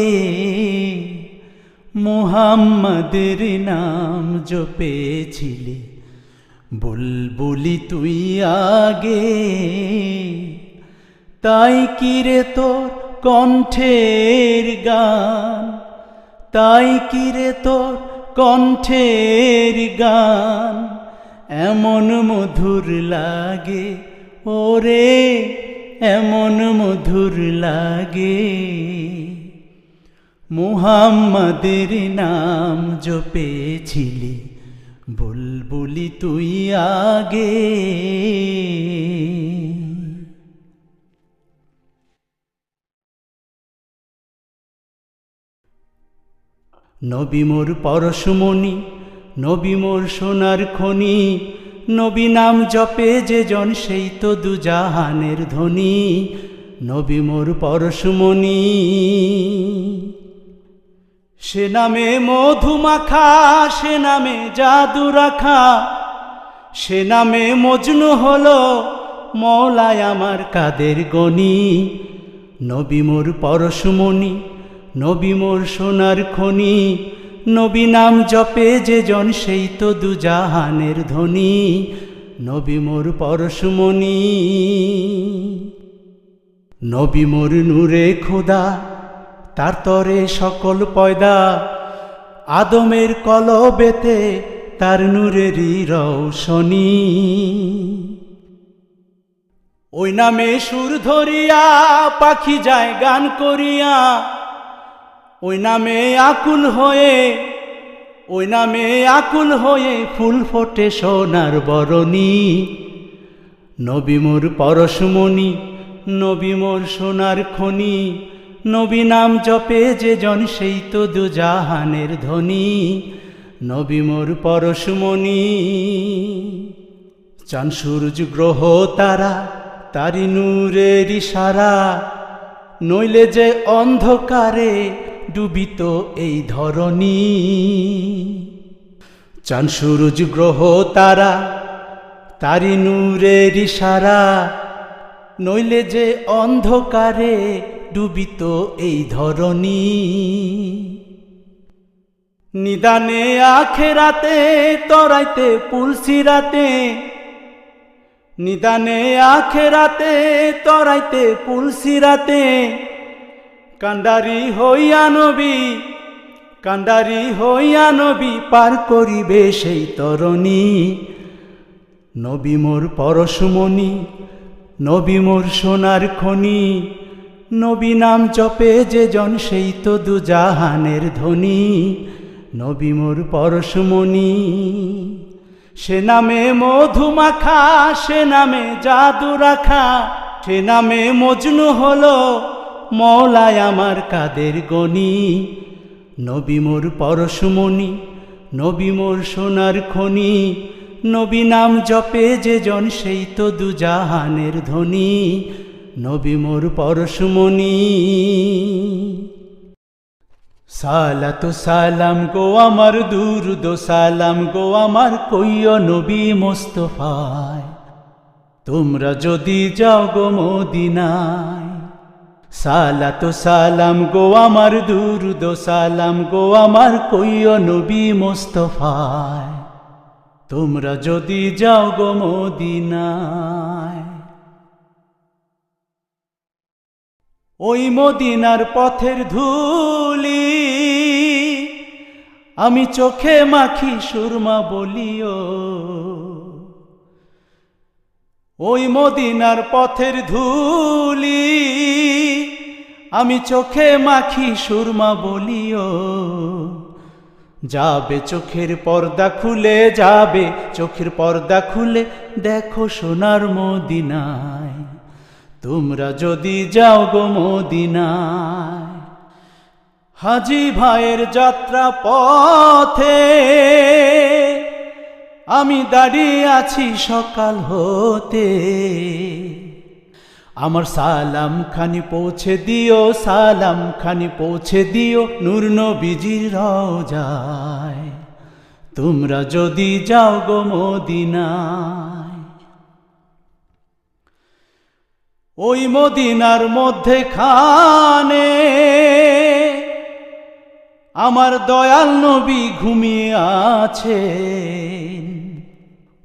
S1: মুহাম্মাদের নাম জপেছিলি বুলবুলি তুই আগে, তাই কিরে তোর কণ্ঠের গান, তাই কিরে তোর কণ্ঠের গান এমন মধুর লাগে, ওরে এমন মধুর লাগে। মুহাম্মাদের নাম জপেছিলি বুলবুলি তুই আগে। নবী মোর পরশমণি, নবী মোর সোনার খনি, নবী নাম জপে যে জন সেই তো দুজাহানের ধনী। নবী মোর পরশমণি, সে নামে মধু মাখা, সে নামে জাদু রাখা, সে নামে মজনু হলো মওলায় আমার কাদের গনি। নবী মোর পরশমণি, নবী মোর সোনার খনি, নবী নাম জপে যে জন সেই তো দুজাহানের ধনী। নবী মোর পরশমণি, নবী মোর নূরে খোদা, তার তরে সকল পয়দা, আদমের কলবেতে তার নূরেরই রৌশনী। ওই নামে সুর ধরিয়া পাখি যায় গান করিয়া, ওই নামে আকুল হয়ে, ওই নামে আকুল হয়ে ফুল ফোটে সোনার বরণী। নবী মোর পরশমণি, নবী মোর সোনার খনি, নবী নাম জপে যে জন সেই তো দুজাহানের ধনী। নবী মোর পরশমণি, চাঁদ সূর্য গ্রহ তারা তারি নূরের ইশারা, নইলে যে অন্ধকারে ডুবিত এই ধরণী। চাঁদ সূর্য গ্রহ তারা তারি নূরের ইশারা, নইলে যে অন্ধকারে ডুবিত এই ধরণী। নিদানে আখেরাতে তরাইতে পুলসিরাতে, নিদানে আখেরাতে তরাইতে পুলসিরাতে, কান্ডারি হইয়া নবী, কান্ডারি হইয়া নবী পার করিবে সেই তরণী। নবী মোর পরশমণি, নবী মোর সোনার খনি, নবী নাম জপে যে জন সেই তো দুজাহানের ধনী। নবী মোর পরশমণি, সে নামে মধু মাখা, সে নামে জাদু রাখা, সে নামে মজনু হলো মওলায় আমার কাদের গনি। নবী মোর পরশমণি, নবী মোর সোনার খনি, নবী নাম জপে যে জন সেই তো দুজাহানের ধনী। নবী মোর পরশমণি। সালাতু সালাম গো আমার দুরুদ সালাম গো আমার কইও নবী মোস্তফায়, তোমরা যদি যাও গো মদিনায়। সালাতু সালাম গো আমার দুরুদ সালাম গো আমার কইও নবী মোস্তফায়, তোমরা যদি যাও গো মদিনায়। ওই মদিনার পথের ধুলি আমি চোখে মাখি সুরমা বলিও, ওই মদিনার পথের ধুলি আমি চোখে মাখি সুরমা বলিও। যাবে চোখের পর্দা খুলে, যাবে চোখের পর্দা খুলে, দেখো সোনার মদিনায়, তোমরা যদি যাও গো মদিনায়। হাজী ভাইয়ের যাত্রা পথে আমি দাঁড়িয়ে আছি সকাল হতে, আমার সালাম খানি পৌঁছে দিও, সালাম খানি পৌঁছে দিও নূর নবীজির রওজায়, তোমরা যদি যাও গো মদিনায়। ওই মদিনার মধ্যে খানে আমার দয়াল নবী ঘুমিয়ে আছেন,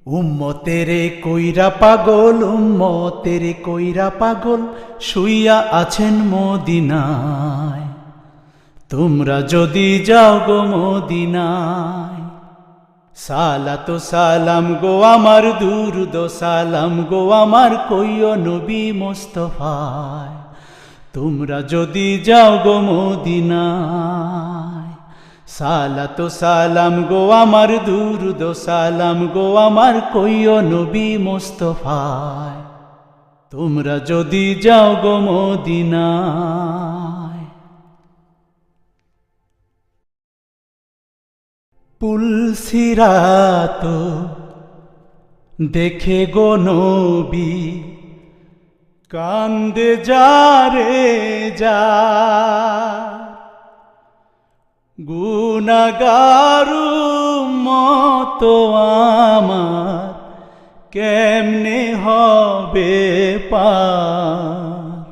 S1: উম্মতেরে কইরা পাগল, উম্মতেরে কইরা পাগল শুইয়া আছেন মদিনায়, তোমরা যদি যাও গো মদিনায়, সালাত সালাম গো আমার দুরুদ সালাম গো আমার কইও নবী মুস্তাফায়। তোমরা যদি যাও গো মদিনায়, সালাত সালাম গো আমার দুরুদ সালাম গো আমার কইও নবী মুস্তাফায়। তোমরা যদি যাও গো মদিনায়। পুলসিরাত দেখে গো নবী, কান্দে যারে যা, গুনাহগার উম্মত আমার কেমনে হবে পার।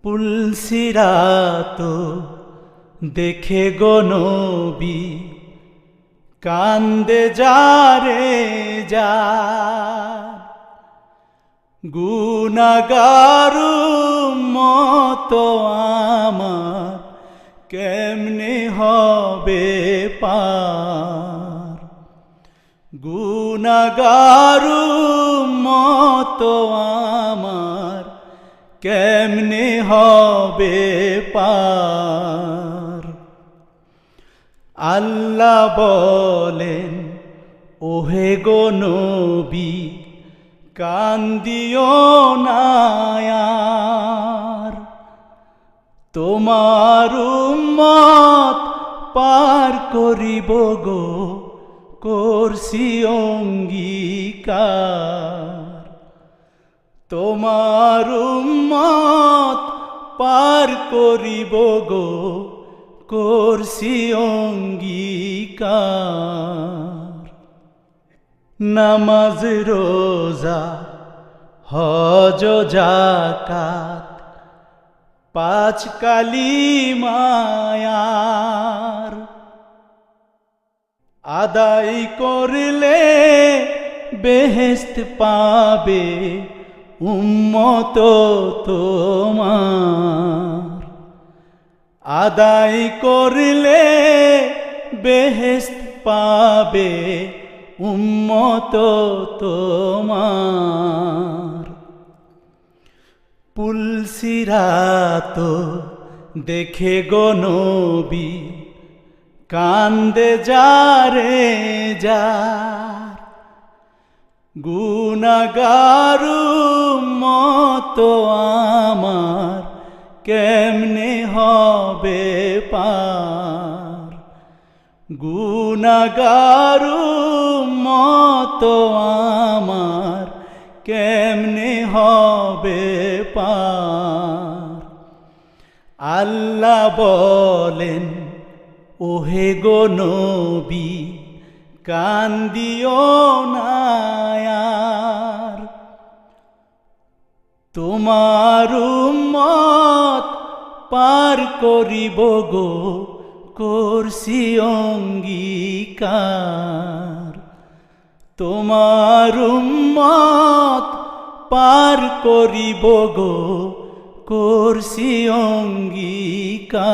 S1: পুলসিরাত দেখে গো নবী, কান্দে যারে যা, গুনাহগার উম্মত আমার কেমনে হবে পার। গুনাহগার উম্মত আমার কেমনে হবে পার। আল্লাহ বলেন ওহে গো নবী, কান্দিও না আর, তোমার উম্মত পার করিব গো করছি অঙ্গীকার। তোমার উম্মত পার করিব গো করছি অঙ্গীকার। নামাজ রোজা হজ যাকাত পাঁচ কালিমায়ার, আদায় করলে বেহেশত পাবে উম্মত তোমার। আদায় করলে বেহেশত পাবে উম্মত তোমার। পুলসিরাত দেখে গো নবী, কান্দে যারে যার, গুনাহগার উম্মত আমার কেমনে হবে পার। গুনাহগার উম্মত আমার কেমনে হবে পার। আল্লাহ বলেন ওহে গো নবী, কান্দিও না আর, তোমার উম্মত পার করিব গো করছি অঙ্গীকার। তোমার উম্মত পার করিব গো করছি অঙ্গীকার।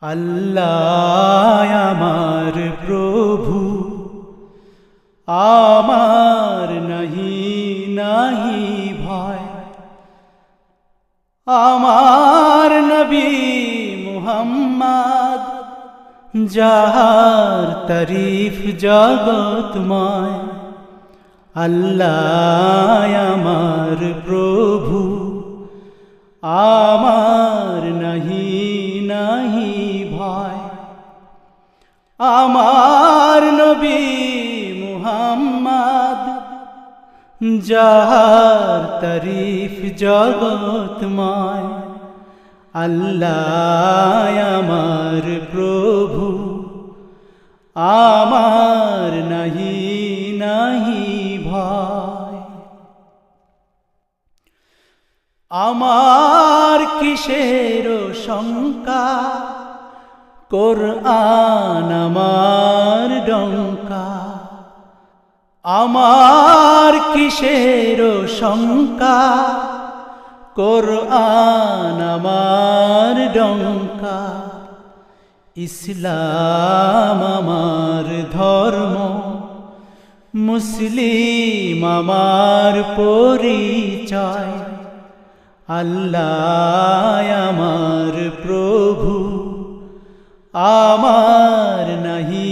S1: আল্লাহ আমার প্রভু, আমার নাহি নাহি ভয়, আমার নবী মুহাম্মদ যাহার তারিফ জগৎময়। আল্লাহ আমার প্রভু, আমার নাহি নাহি ভয়, আমার নবী মুহাম্মদ যাহার তারিফ জগৎময়। আল্লাহ আমার প্রভু, আমার নাহি নাহি ভয়। আমার কিসের শঙ্কা, কোরআন আমার ডঙ্কা। আমার আর কিসের শঙ্কা, কোরআন আমার ডঙ্কা। ইসলাম আমার ধর্ম, মুসলিম আমার পরিচয়। আল্লাহ আমার প্রভু, আমার নাহি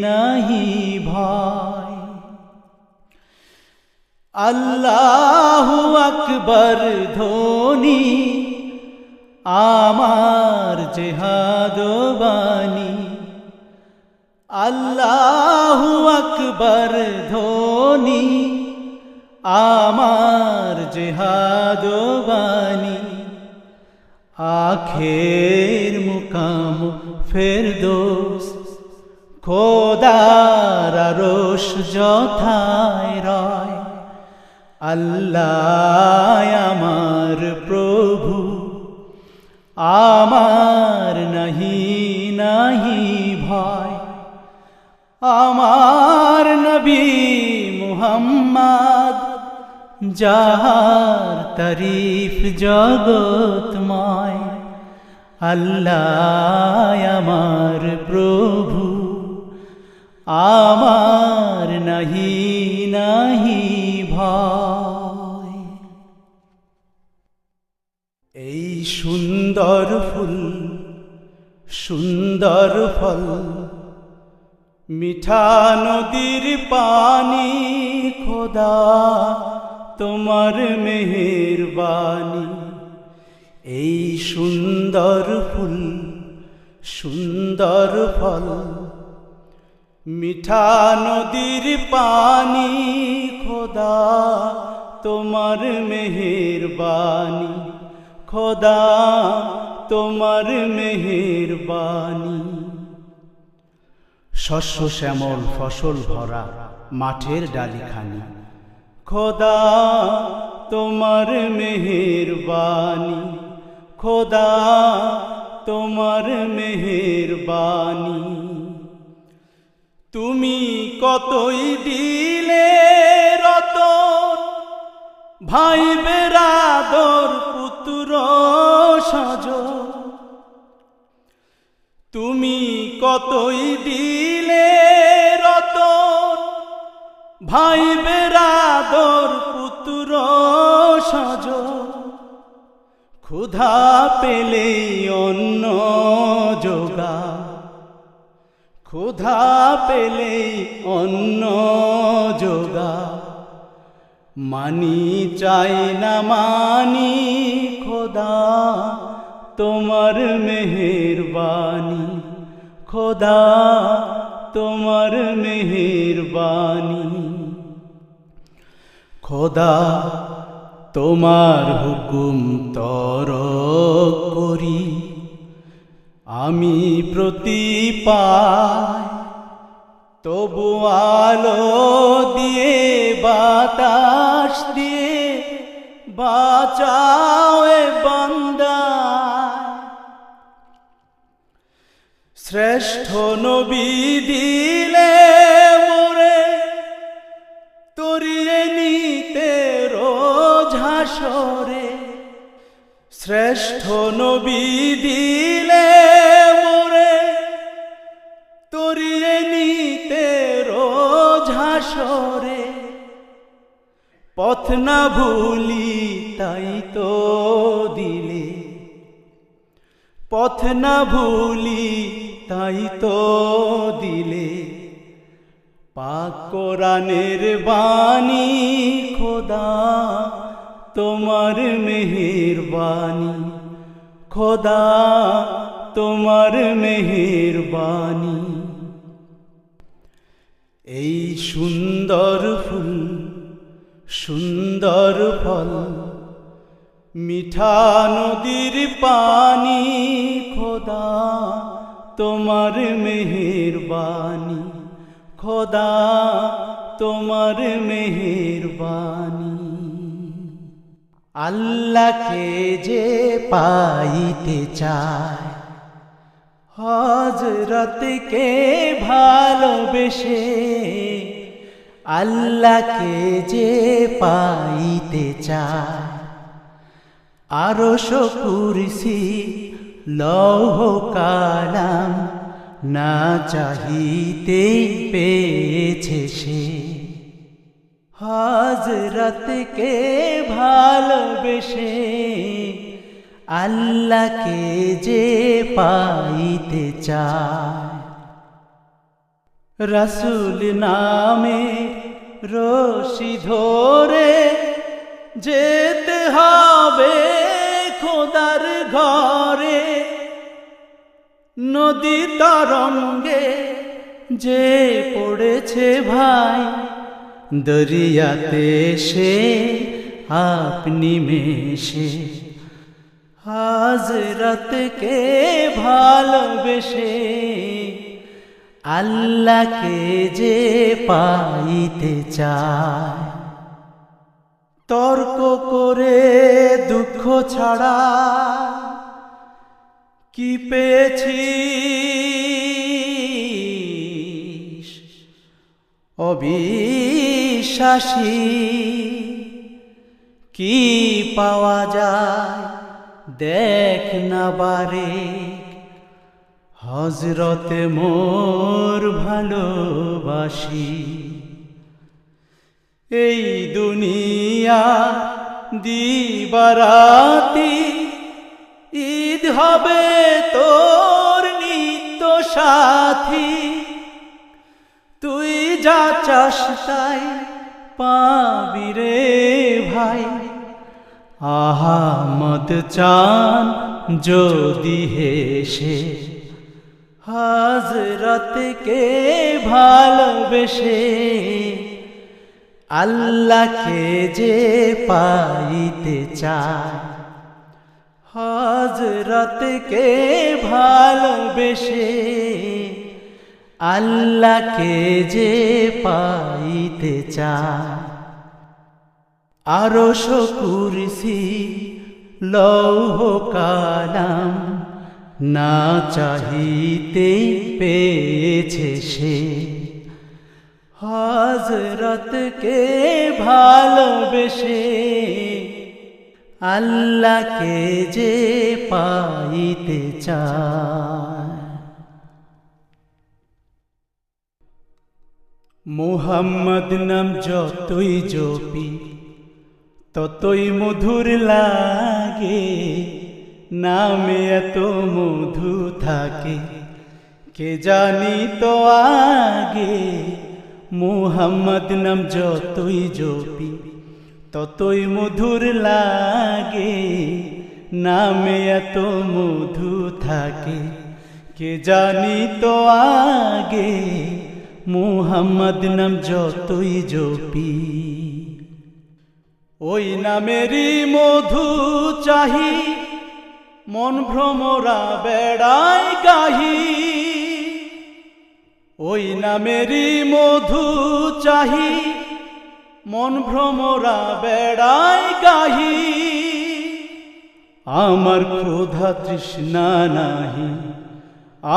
S1: নাহি ভয়। আল্লাহু আকবার ধ্বনি, আমার জেহাদ বাণী। আল্লাহু আকবার ধ্বনি, আমার জেহাদ বাণী। আখের মুকাম ফেরদৌস, খোদার আরশ যথায় রয়। আল্লাহ আমার প্রভু, আমার নাহি নাহি ভয়। আমার নবী মুহাম্মদ, যাহার তারিফ জগৎময়। আল্লাহ আমার প্রভু, আমার নাহি নাহি ভয়। এই সুন্দর ফুল, সুন্দর ফল, মিঠা নদীর পানি। খোদা তোমার মেহেরবানি। এই সুন্দর ফুল, সুন্দর ফল, মিঠা নদীর পানি। খোদা তোমার মেহেরবানি। খোদা তোমার মেহেরবানি। শস্য শ্যামল ফসল ভরা মাঠের ডালিখানি। খোদা তোমার মেহেরবানি। খোদা তোমার মেহেরবানি। তুমি কতই দিলে রতন, ভাই বেরাদর পুত্র স্বজন। তুমি কতই দিলে রতন, ভাই বেরাদর পুত্র স্বজন। ক্ষুধা পেলেই অন্ন যোগা, ক্ষুধা পেলেই অন্ন যোগা। মানি চাই না মানি, খোদা তোমার মেহেরবানি। খোদা তোমার মেহেরবানি। খোদা তোমার হুকুম তরক করি, আমি প্রতি পাই। তবু আলো দিয়ে বাতাস দিয়ে বাঁচাও এ বান্দা। শ্রেষ্ঠ নবী দিলে মোরে, তরিয়ে নিতে রোজ হাসরে। শ্রেষ্ঠ নবী দিলে মোরে, তরিয়ে নিতে রোজ হাসরে। পথ না ভুলি তাই তো দিলে, পথ না ভুলি তাই তো দিলে। পাক কোরআনের বাণী। খোদা তোমার মেহেরবানি। খোদা তোমার মেহেরবানি। এই সুন্দর ফুল, সুন্দর ফল, মিঠা নদীর পানি। খোদা তোমার মেহেরবানি। খোদা তোমার মেহেরবানি। আল্লাহকে যে পাইতে চায়, হযরতকে ভালোবেসে আল্লাহকে যে পাইতে চায় আরশ কুরসি লৌহ কালাম না চাহিতেই পেয়েছে সে। হযরতকে ভালোবেসে আল্লাহকে যে পাইতে চায় রাসূল নামে রশি ধরে যেতে হবে খোদার ঘরে। নদী তরঙ্গে যে পড়েছে ভাই দরিয়াতে সে আপনি মেশে। হযরতকে ভালোবেসে আল্লাহকে যে পাইতে চায় তর্ক করে দুঃখ ছাড়া কি পেয়েছিস অবিশ্বাসী কি পাওয়া যায় দেখ না বারে। হযরতে মোর ভালোবাসি এই দুনিয়া দিবারাতি ঈদ হবে তোর নিত্য সাথী। তুই যা চাস তাই পাবি রে ভাই আহামদ চান যদি হেসে। হযরতকে ভালোবেসে আল্লাহকে যে পাইতে চায় হযরতকে ভালোবেসে আল্লাহকে যে পাইতে চায় আরশ কুরসি লৌহ কালাম না চাহিতেই পেয়েছে সে। হযরতকে ভালোবেসে আল্লাহকে যে পাইতে চায়। মুহাম্মদ নাম যতই জপি ততই মধুর লাগে। নামে এত মধু থাকে কে জানি তো আগে। মুহাম্মদ নাম যতই জপি ততই মধুর লাগে। নামে এত মধু থাকে কে জানি তো আগে। মুহাম্মদ নাম যতই জপি ওই নামেরই মধু চাহি মন ভ্রমরা বেড়ায় গাহি। ওই নামেরই মধু চাহি মন ভ্রমরা বেড়ায় গাহি। আমার ক্ষুধা তৃষ্ণা নাহি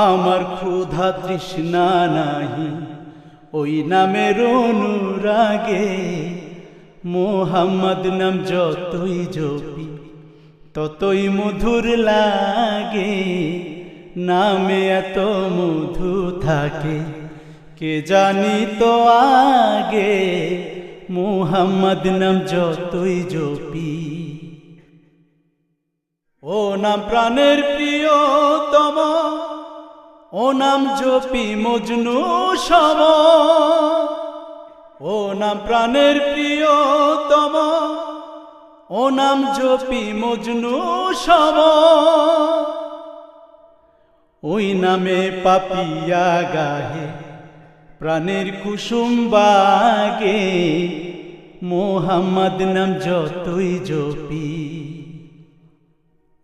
S1: আমার ক্ষুধা তৃষ্ণা নাহি ওই নামের অনুরাগে। মুহাম্মদ নাম যতই জপি ততই মধুর লাগে। নামে এত মধু থাকে কে জানি তো আগে। মুহাম্মদ নাম যতই জপি ও নাম প্রাণের প্রিয়তম ও নাম জপি মজনু সম। ও নাম প্রাণের প্রিয়তম ও নাম জপি মজনু সম। ওই নামে পাপিয়া গাহে প্রাণের কুসুম বাগে। মুহাম্মদ নাম যতই জপি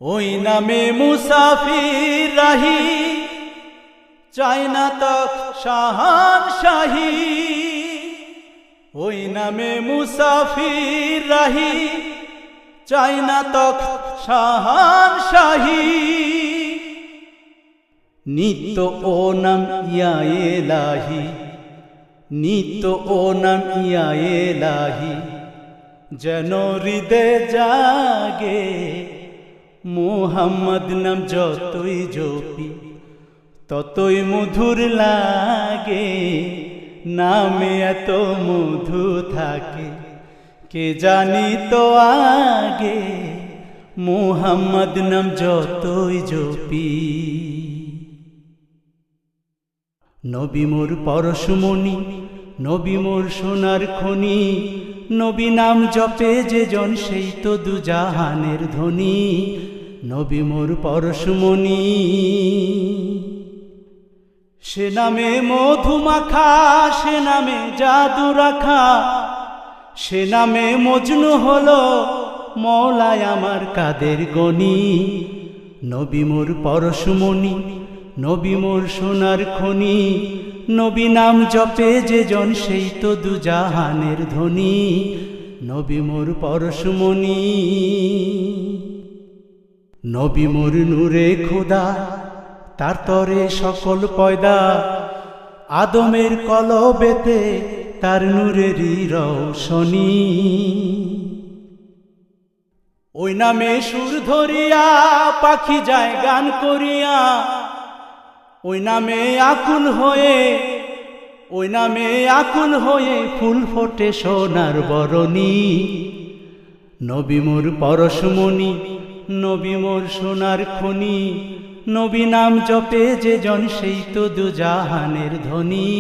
S1: ওই নামে মুসাফির রাহি চাই না তখ শাহান শাহী। ওই নামে মুসাফির রাহি চাই না তখ শাহান শাহী। নিত্য ও নাম ইয়া এলাহি নিত্য ও নাম ইয়া এলাহি যেন হৃদয়ে জাগে, মুহাম্মদ নাম যতই জপি ততই মধুর লাগে, নামে এত মধু থাকে কে জানি তো আগে, মুহাম্মদ নাম যতই জপি। নবী মোর পরশমণি, নবী মোর সোনার খনি, নবী নাম জপে যে জন সেই তো দুজাহানের ধনী, নবী মোর পরশমণি। সে নামে মধু মাখা, সে নামে জাদু রাখা, সে নামে মজনু হলো মওলায় আমার কাদের গনি, নবী মোর পরশমণি, নবী মোর সোনার খনি, নবী নাম জপে যে জন সেই তো দুজাহানের ধনী, নবী মোর পরশমণি। নবী মোর নূরে খোদা, তার তরে সকল পয়দা, আদমের কলবেতে তার নূরেরই রৌশনী, ওই নামে সুর ধরিয়া পাখি যায় গান করিয়া, ওই নামে আকুল হয়ে, ওই নামে আকুল হয়ে ফুল ফোটে সোনার বরণী, নবী মোর পরশমণি, নবী মোর সোনার খনি, নবী নাম জপে যে জন সেই তো দুজাহানের ধনী,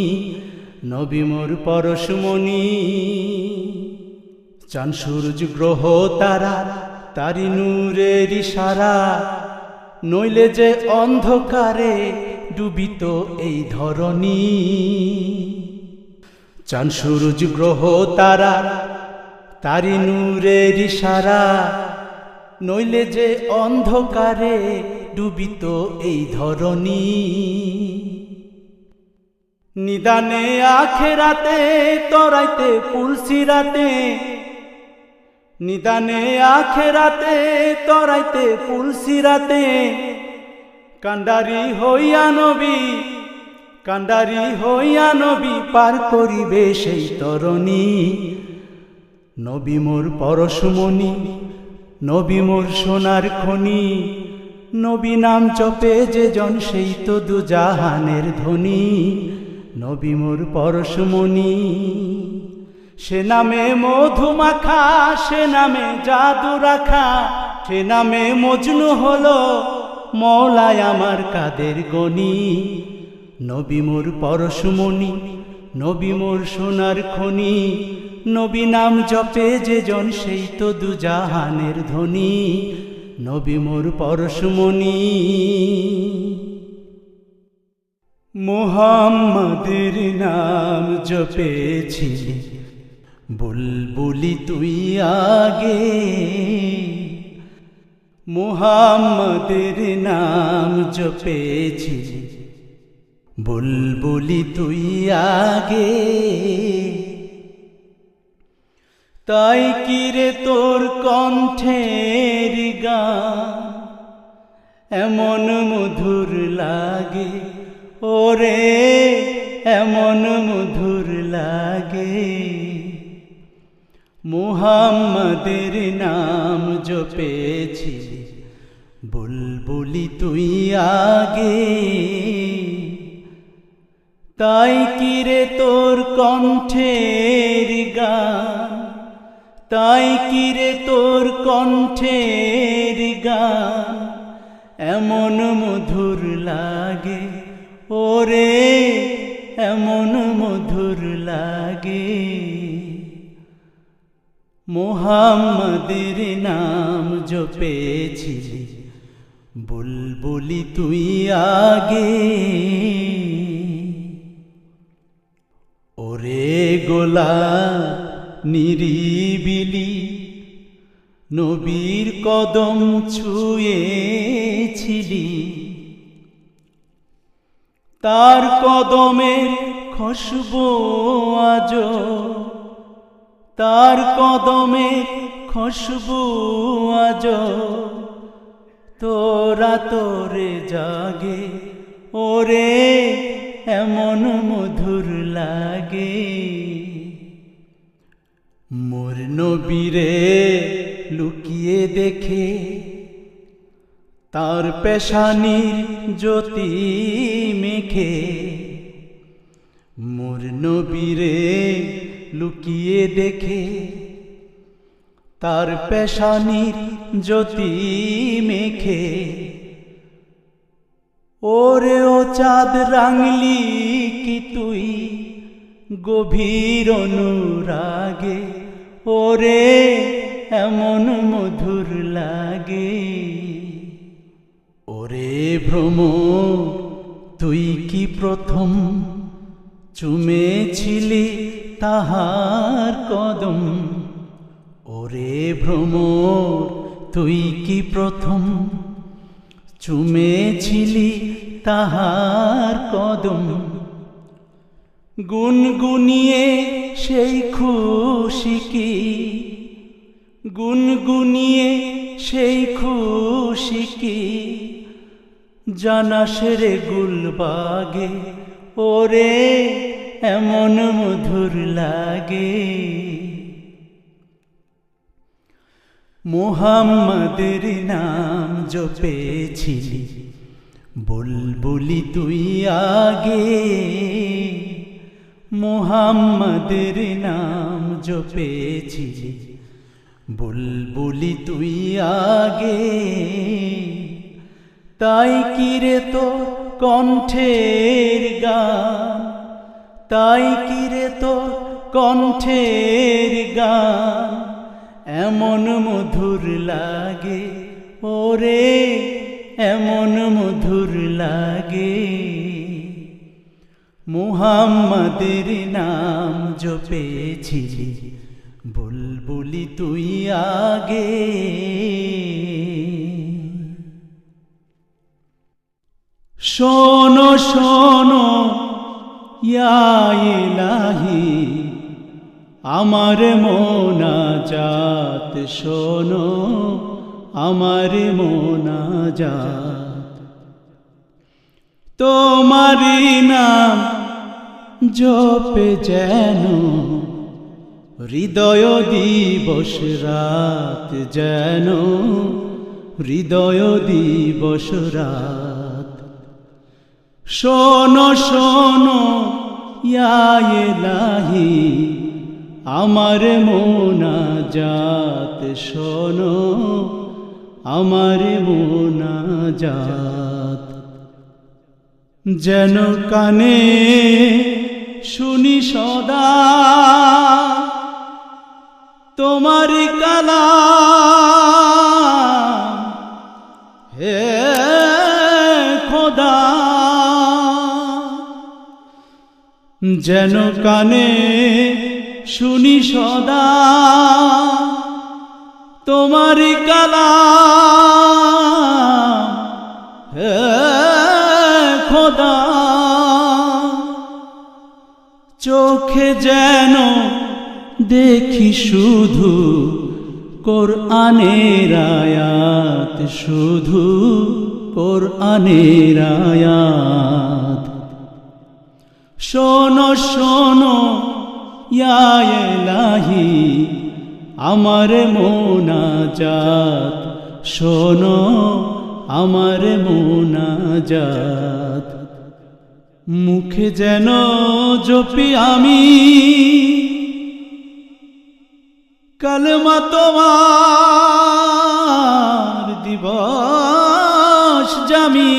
S1: নবী মোর পরশমণি। চাঁদ সূরজ গ্রহ তারা তারি নূরের ইশারা, নইলে যে অন্ধকারে ডুবিত এই ধরণী, চাঁদ সূরজ গ্রহ তারা তারি নূরের ইশারা, নইলে যে অন্ধকারে ডুবিত এই ধরণী, নিদানে আখেরাতে তরাইতে পুলসিরাতে, নিদানে আখেরাতে তরাইতে পুলসিরাতে, কান্ডারি হইয়া নবী, কান্ডারি হইয়া নবী পার করিবে সেই তরণী, নবী মোর পরশমণি, নবী মোর সোনার খনি, নবী নাম জপে যে জন সেই তো দুজাহানের ধনী, নবী মোর পরশমণি। সে নামে মধু মাখা, সে নামে জাদু রাখা, সে নামে মজনু হলো মওলায় আমার কাদের গনি, নবী মোর পরশমণি, নবী মোর সোনার খনি, নবী নাম জপে যে জন সেই তো দুজাহানের ধনী, নবী মোর পরশমণি। মুহাম্মাদের নাম জপেছিলি বুলবুলি তুই আগে, মুহাম্মাদের নাম জপেছিলি বুলবুলি তুই আগে, তাই কি রে তোর কণ্ঠের গান এমন মধুর লাগে, ওরে এমন মধুর লাগে, মুহাম্মাদের নাম জপেছিলি বুলবুলি তুই আগে, তাই কি রে তোর কণ্ঠের গান, তাই কি রে তোর কণ্ঠের গান এমন মধুর লাগে, ওরে এমন মধুর লাগে, মুহাম্মাদের নাম জপেছিলি বুলবুলি তুই আগে, ওরে গোলাপ নিরিবিলি নবীর কদম ছুঁয়েছিলি, তার কদমের খুশবু আজো, তার কদমের খুশবু আজো তোরা তোরে জাগে, ওরে এমন মধুর লাগে। মোর নবীরে লুকিয়ে দেখে তার পেশানির জ্যোতি মেখে। মোর নবীরে লুকিয়ে দেখে তার পেশানির জ্যোতি মেখে। ওরে ও চাঁদ রাঙলি কি তুই গভীর অনুরাগে। ওরে এমন মধুর লাগে। ওরে ভ্রমর তুই কি প্রথম চুমেছিলি তাহার কদম। ওরে ভ্রমর তুই কি প্রথম চুমেছিলি তাহার কদম। গুনগুনিয়ে সেই খুশি কি, গুনগুনিয়ে সেই খুশি কি জানাস রে গুলবাগে। ওরে এমন মধুর লাগে। মুহাম্মাদের নাম জপেছিলি বুলবুলি তুই আগে। মুহাম্মাদের নাম জপেছিলি বুলবুলি তুই আগে। তাই কিরে তো কণ্ঠের গান, তাই কিরে তো কণ্ঠের গান এমন মধুর লাগে। ওরে এমন মধুর লাগে। মুহাম্মাদের নাম জপেছিলি বুলবুলি তুই আগে। শোনো শোনো ইয়া ইলাহি আমার মোনাজাত। শোনো আমার মোনাজাত। তোমারি নাম জপে যেন হৃদয় দিবস রাত, যেন হৃদয় দিবস রাত। শোনো শোনো ইয়া ইলাহি আমার মোনাজাত। শোনো আমার মোনাজাত। যেন কানে শুনি সদা তোমারি কালাম। হে খোদা যেন কানে শুনি সদা তোমারি কালাম। হে খোদা চোখে যেন দেখি শুধু কোরআনের আয়াত, শুধু কোরআনের আয়াত। শোনো শোনো ইয়া ইলাহি আমার মোনাজাত। শোনো আমার মোনাজাত। মুখে যেন জপি আমি কালেমা তোমার দিবস জামি।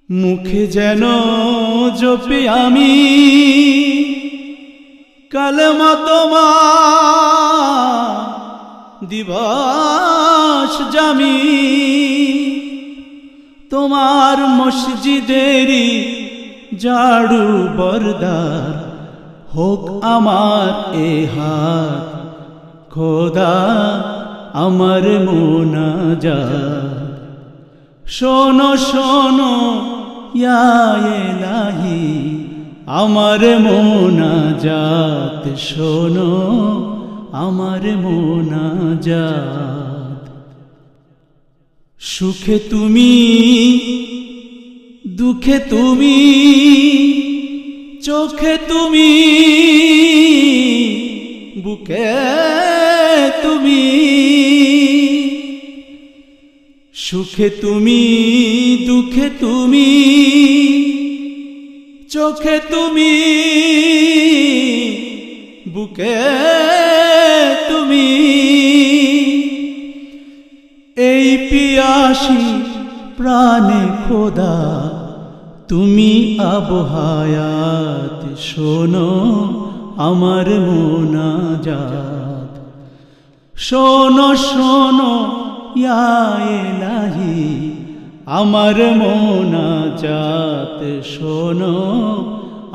S1: মুখে যেন জপি আমি কালেমা তোমার দিবস জামি। তোমার মসজিদেরি ঝাড়ু বরদার হোক আমার এ হাত। খোদা আমার মোনাজাত। শোনো শোনো ইয়া ইলাহি আমার মোনাজাত। শোনো আমার মোনাজাত। সুখে তুমি দুঃখে তুমি, চোখে তুমি, বুকে তুমি, সুখে তুমি, দুঃখে তুমি, চোখে তুমি, বুকে তুমি, এই পিয়াসী প্রাণে খোদা তুমি আবহায়াত শোনো আমার মোনাজাত। শোনো শোনো ইয়া ইলাহি আমার মোনাজাত, শোনো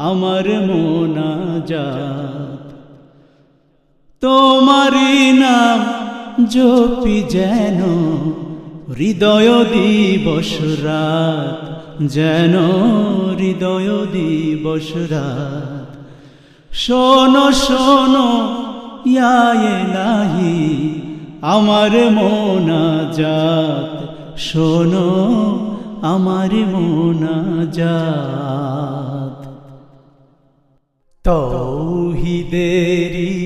S1: আমার মোনাজাত। তোমারি নাম জপি যেন হৃদয় দিবস রাত, যেন হৃদয় দিবস রাত। শোনো শোনো ইয়া ইলাহি আমার মোনাজাত, শোনো আমার মোনাজাত। তৌহিদেরি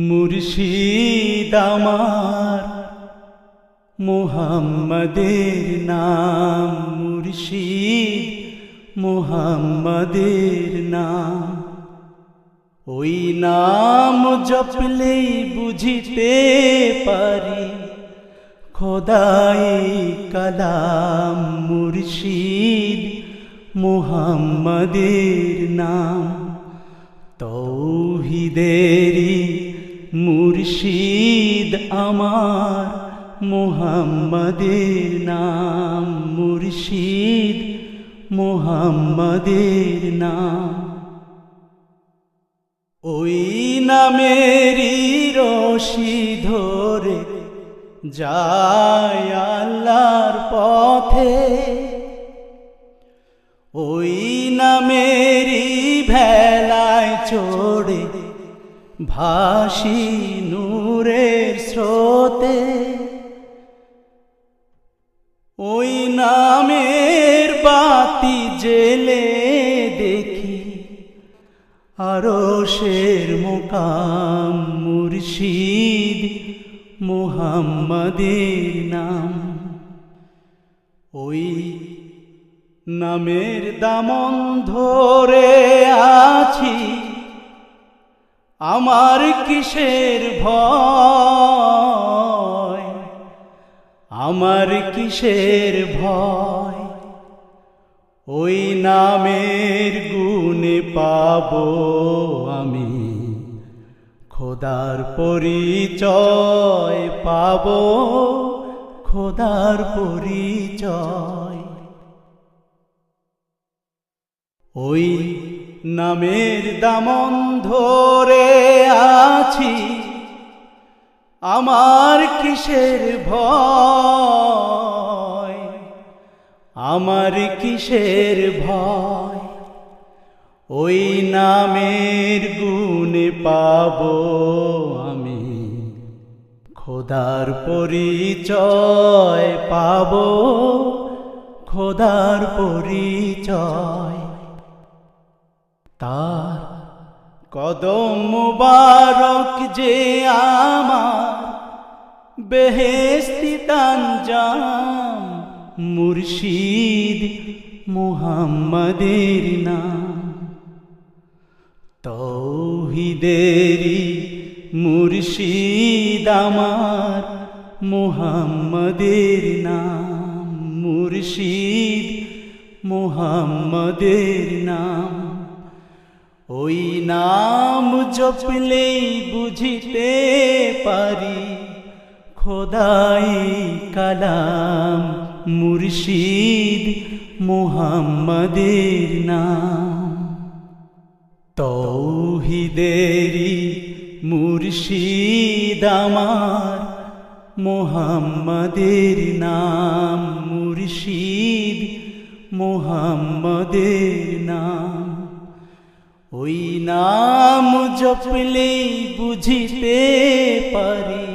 S1: মুর্শিদ আমার, মুহাম্মাদের নাম মুর্শিদ, মুহাম্মাদের নাম। ওই নাম জপলেই বুঝিতে পারি খোদাই কালাম মুর্শিদ, মুহাম্মাদের নাম। তৌহিদেরি মুর্শিদ আমার, মুহাম্মাদের নাম মুর্শিদ, মুহাম্মাদের নাম। ওই নামেরই রশি ধরে যায় আল্লাহর পথে, ওই নামেরই ভেলায় চড়ে ভাসি নূরের স্রোতে। ওই নামের বাতি জেলে দেখি আরশের মুকাম মুর্শিদ, মুহাম্মাদের নাম। ওই নামের দামন ধরে আছি, আমার কিসের ভয়, আমার কিসের ভয়। ওই নামের গুণে পাবো আমি খোদার পরিচয়, পাবো খোদার পরিচয়। ওই নামের দামন ধরে আছি, আমার কিসের ভয়, আমার কিসের ভয়। ওই নামের গুণে পাবো আমি খোদার পরিচয়, পাবো খোদার পরিচয়। তার কদম মুবারক যে আমার বেহেশতি তানজাম মুর্শিদ, মুহাম্মাদের নাম। তৌহিদেরি মুর্শিদ আমার, মুহাম্মাদের নাম মুর্শিদ, মুহাম্মাদের নাম। ওই নাম জপলেই বুঝিতে পারি খোদাই কালাম মুর্শিদ, মুহাম্মাদের নাম। তৌহিদেরি মুর্শিদ আমার, মুহাম্মাদের নাম মুর্শিদ, মুহাম্মাদের নাম। ওই নাম জপলেই বুঝিতে পারি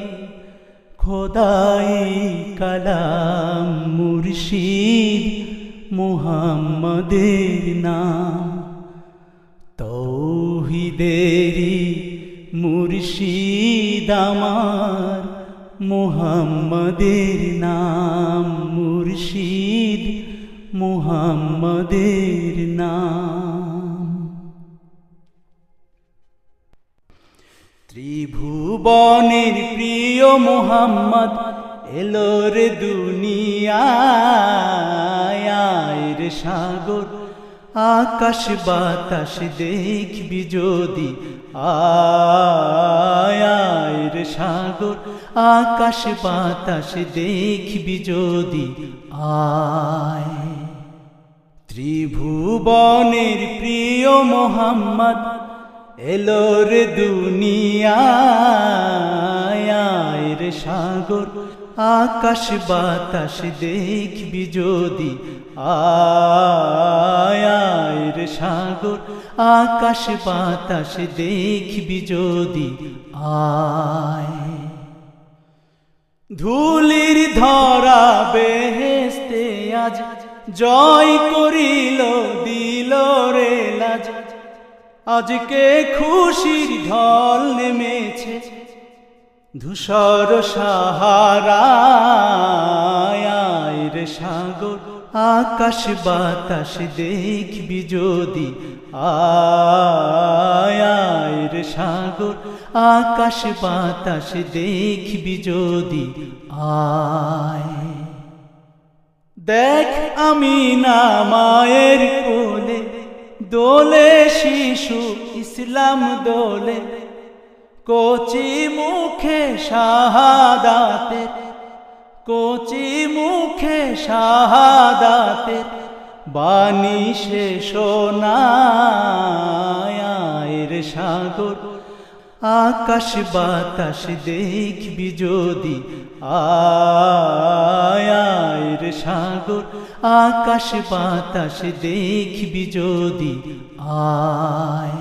S1: খোদাই কালাম মুর্শিদ, মুহাম্মাদের নাম। তৌহিদেরি মুর্শিদ আমার, মুহাম্মাদের নাম মুর্শিদ, মুহাম্মাদের নাম। ত্রিভুবনের প্রিয় মুহাম্মদ এলো রে দুনিয়ায়। আয় রে সাগর আকাশ বাতাস দেখবি যদি, আয় আয় রে সাগর আকাশ বাতাস দেখবি যদি, আয়। ত্রিভুবনের প্রিয় মুহাম্মদ এলো রে দুনিয়ায়। আয় রে সাগর আকাশ বাতাস দেখবি যদি, আয় আয় রে সাগর আকাশ বাতাস দেখবি যদি, আয়। ধুলির ধরা বেহেশতে আজ জয় করিল দিল রে লাজ। আজকে খুশির ঢল নেমেছে ধূসর সাহারায়। আয় রে সাগর আকাশ বাতাস দেখবি যদি, আয় আয় রে সাগর আকাশ বাতাস দেখবি যদি, আয়। দেখ আমিনা মায়ের কোলে দোলে শিশু ইসলাম দোলে, কচি মুখে শাহাদাতের, কচি মুখে শাহাদাতের বাণী সে শোনায়। আয় রে সাগর আকাশ বাতাস দেখবি যদি, আয় আয় রে সাগর আকাশ বাতাস দেখবি যদি, আয়।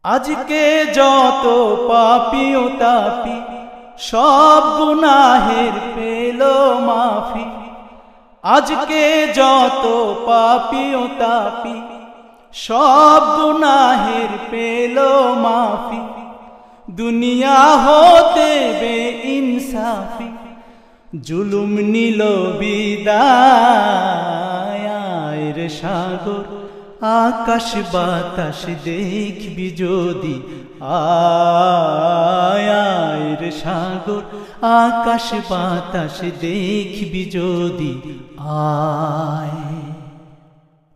S1: আজকে যত পাপী ও তাপী সব গুনাহের পেল মাফি। আজকে যত পাপী ও তাপী সব গুনাহের পেল মাফি। দুনিয়া হতে বেইনসাফি জুলুম নিল বিদায়। আয় রে সাগর আকাশ বাতাস দেখবি যদি, আয় আয় রে সাগর আকাশ বাতাস দেখবি যদি, আয়।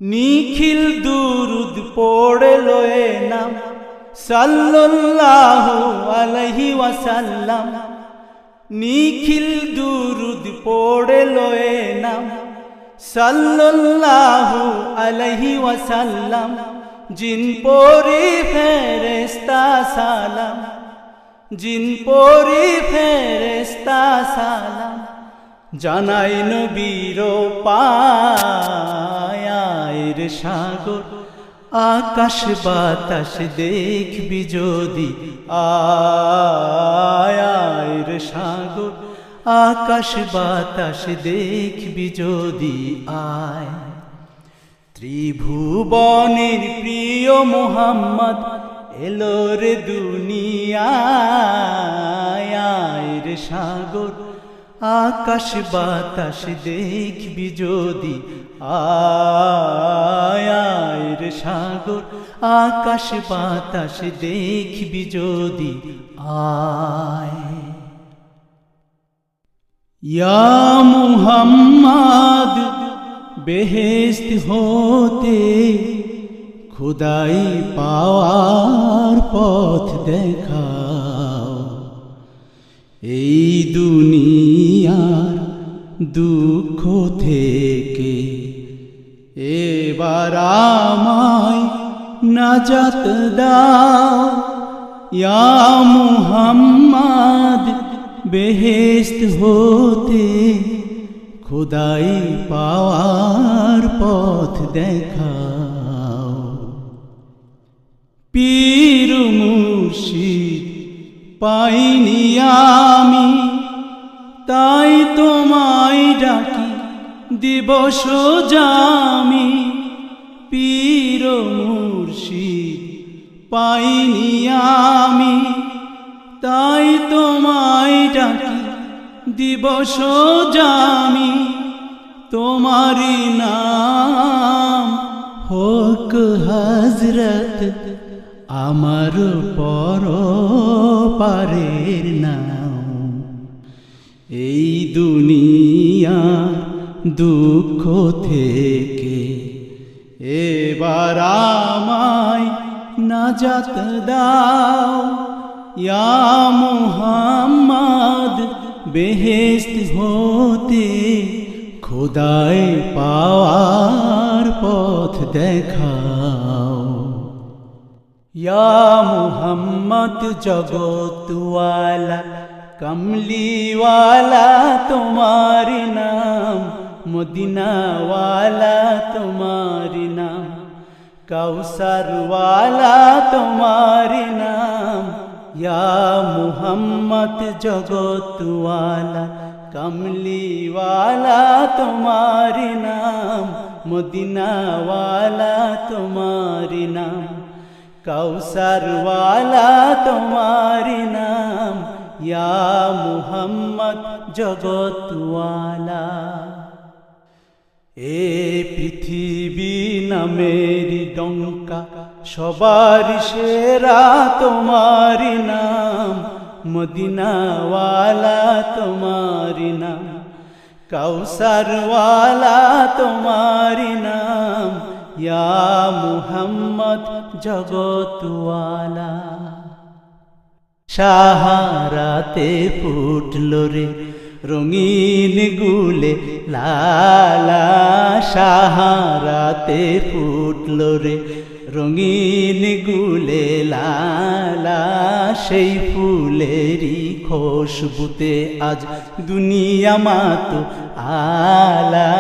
S1: নিখিল দুরুদ পড়ে লয়ে নাম সাল্লাল্লাহু আলাইহি ওয়াসাল্লাম। নিখিল দুরুদ পড়ে লয়ে নাম সাল্লাল্লাহু আলাইহি ওয়াসাল্লাম। জিন পরি ফেরেশতা সালাম, জিন পরি ফেরেশতা সালাম জানাই নবীর পায়। আয় রে সাগর আকাশ বাতাস দেখবি যদি, আয় আয় রে সাগর আকাশ বাতাস দেখবি যদি, আয়। ত্রিভুবনের প্রিয় মুহাম্মদ এলো রে দুনিয়ায়। আয় রে সাগর আকাশ বাতাস দেখবি যদি, আয় আয় রে সাগর আকাশ বাতাস দেখবি যদি, আয়। ইয়া মুহাম্মদ বেহেশত হতে খুদাই পাওয়ার পথ দেখাও। এই দুনিয়ার দুঃখ থেকে এবার আমায় নাজাত দাও। ইয়া মুহাম্মদ বেহেশত হতে খুদাই পাওয়ার পথ দেখাও। পীর মুর্শিদ পাইনি আমি, তাই তোমায় ডাকি দিবস জামি পীর মুর্শিদ পাইনি আমি, তাই তোমায় ডাকি দিবস জামি তোমারি নাম হোক হযরত আমার পরপারের নাম। এই দুনিয়া দুঃখ থেকে এবার আমায় নাজাত দাও, ইয়া মুহাম্মদ বেহেশত হতে খোদায় পাওয়ার পথ দেখাও। ইয়া মুহাম্মদ জগতওয়ালা কমলিওয়ালা তোমার নাম, মদিনাওয়ালা তোমার নাম, কাউসারওয়ালা তোমার নাম। ইয়া মুহাম্মদ জগতওয়ালা কমলিওয়ালা তোমার নাম, মদিনাওয়ালা তোমার নাম, কাউসারওয়ালা তোমার নাম। ইয়া মুহাম্মদ জগতওয়ালা। এ পৃথিবী নামের ডঙ্কা সবার সেরা তোমার নাম, মদিনাওয়ালা তোমার নাম, কাউসারওয়ালা তোমার নাম। ইয়া মুহাম্মদ জগতওয়ালা। সাহারাতে ফুটলো রে রঙিন গুলে লালা, সাহারাতে ফুটলো রে রঙিন গুলে লালা, সেই ফুলেরই খুশবুতে আজ দুনিয়া মাতো আলা।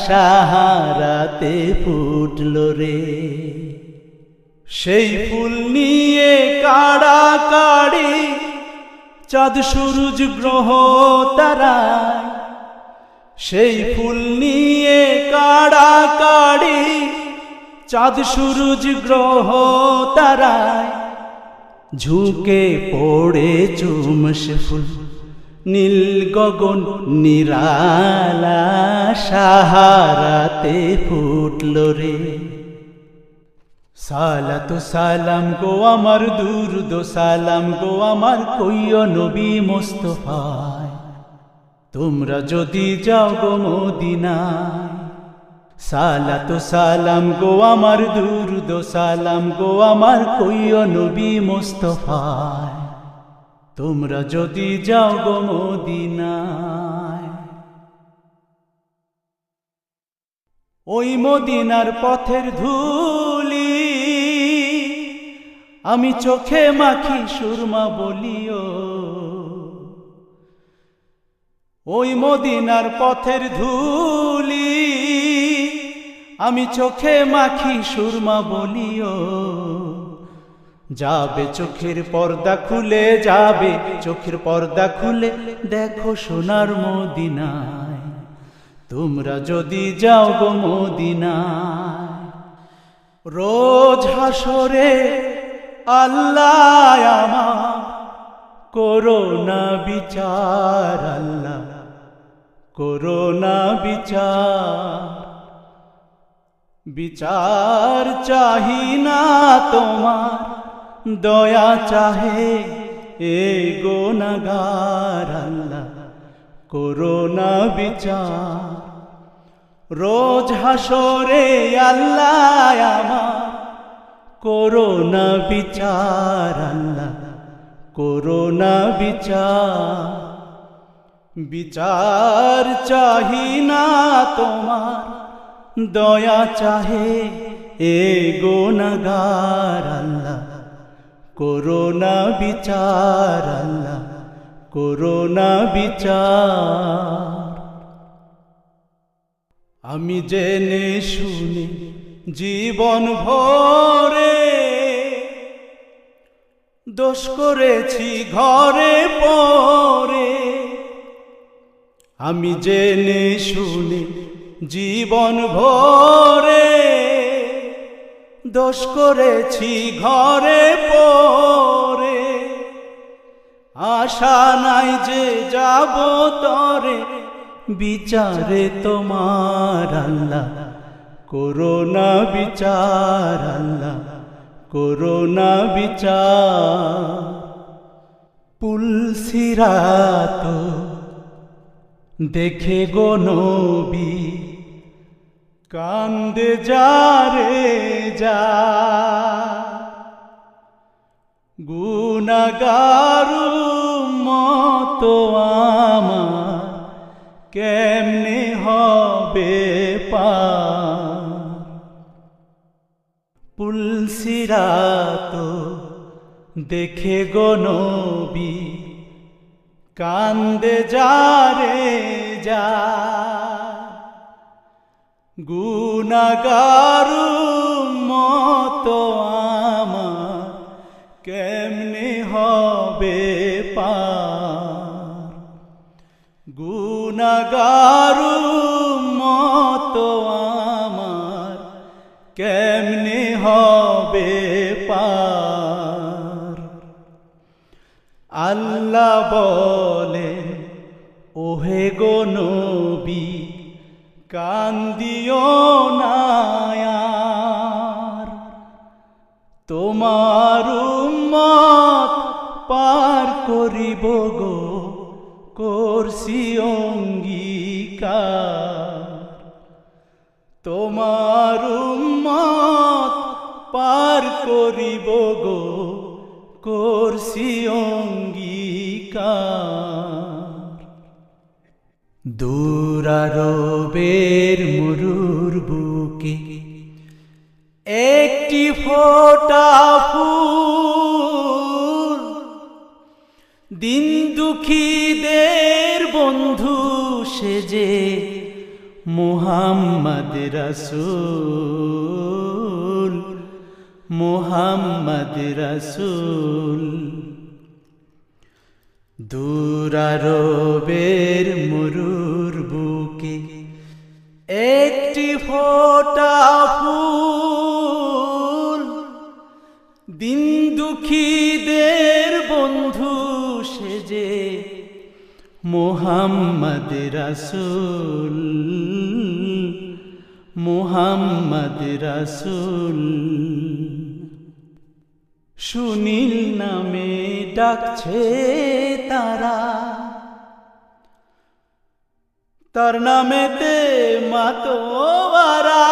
S1: সাহারাতে ফুটলো রে সেই ফুল নিয়ে কাড়াকাড়ি চাঁদ সূরজ গ্রহ তারায়, সেই ফুল নিয়ে কাড়াকাড়ি চাঁদ সূরজ গ্রহ তারায়, ঝুঁকে পড়ে চুমসে ফুল নীল গগন নিরালা। সাহারাতে ফুটলো রে সালাতু সালাম গো আমার দুরুদ সালাম গো আমার কইও নবী মুস্তাফায়, তোমরা যদি যাও গো মদিনায়। সালাতু সালাম গো আমার দুরুদ সালাম গো আমার কইও নবী মুস্তাফায়, তোমরা যদি যাও গো মদিনায়। ওই মদিনার পথের ধুলি আমি চোখে মাখি সুরমা বলিও, ওই মদিনার পথের ধুলি আমি চোখে মাখি সুরমা বলিও। যাবে চোখের পর্দা খুলে, যাবে চোখের পর্দা খুলে দেখো সোনার মদিনায়, তোমরা যদি যাও গো মদিনায়। রোজ হাসরে আল্লাহ আমার করোনা বিচার, আল্লাহ করোনা বিচার। বিচার চাহি না তোমার দয়া চাহে এ গুনাহগার, আল্লাহ করোনা বিচার। রোজ হাসরে আল্লাহ আমার করোনা বিচার, আল্লাহ করোনা বিচার। বিচার চাহি না তোমার দয়া চাহে এ গুনাহগার, আল্লাহ করোনা বিচার, আল্লাহ করোনা বিচার। আমি জেনে শুনে জীবন ভরে দোষ করেছি ঘরে পরে, আমি জেনে শুনে জীবন ভরে দোষ করেছি ঘরে পরে, আশা নাই যে যাব তরে বিচারে তোমার আল্লাহ, করোনা বিচার আল্লাহ, করোনা বিচার। পুলসিরাত দেখে গো নবী কান্দে যারে যা, গুনাহগার উম্মত আমার কেমনে হবে পার। পুলসিরাত দেখে গো নবী কান্দে যারে যা, গুনাহগার উম্মত আমার কেমনে হবে পার। গুনাহগার উম্মত আমার কেমনে হবে পার। আল্লাহ বলেন ওহে গো নবী কান্দিও না আর, তোমার উম্মত পার করিব গো করছি অঙ্গীকার। তোমার উম্মত পার করিব গো করছি অঙ্গীকার। দূরারবের মরুর বুকে একটি ফোঁটা ফুল, দিন দুঃখীদের বন্ধু সেজে মুহাম্মদ রাসূল, মুহাম্মদ রাসূল। দূরারবের মরুর বুকে একটি ফোঁটা ফুল, দিন দুঃখীদের বন্ধু সেজে মুহাম্মদ রাসূল, মুহাম্মদ রাসূল। সুনীল নামে ডাকছে তারা, তার নামেতে মাতোয়ারা,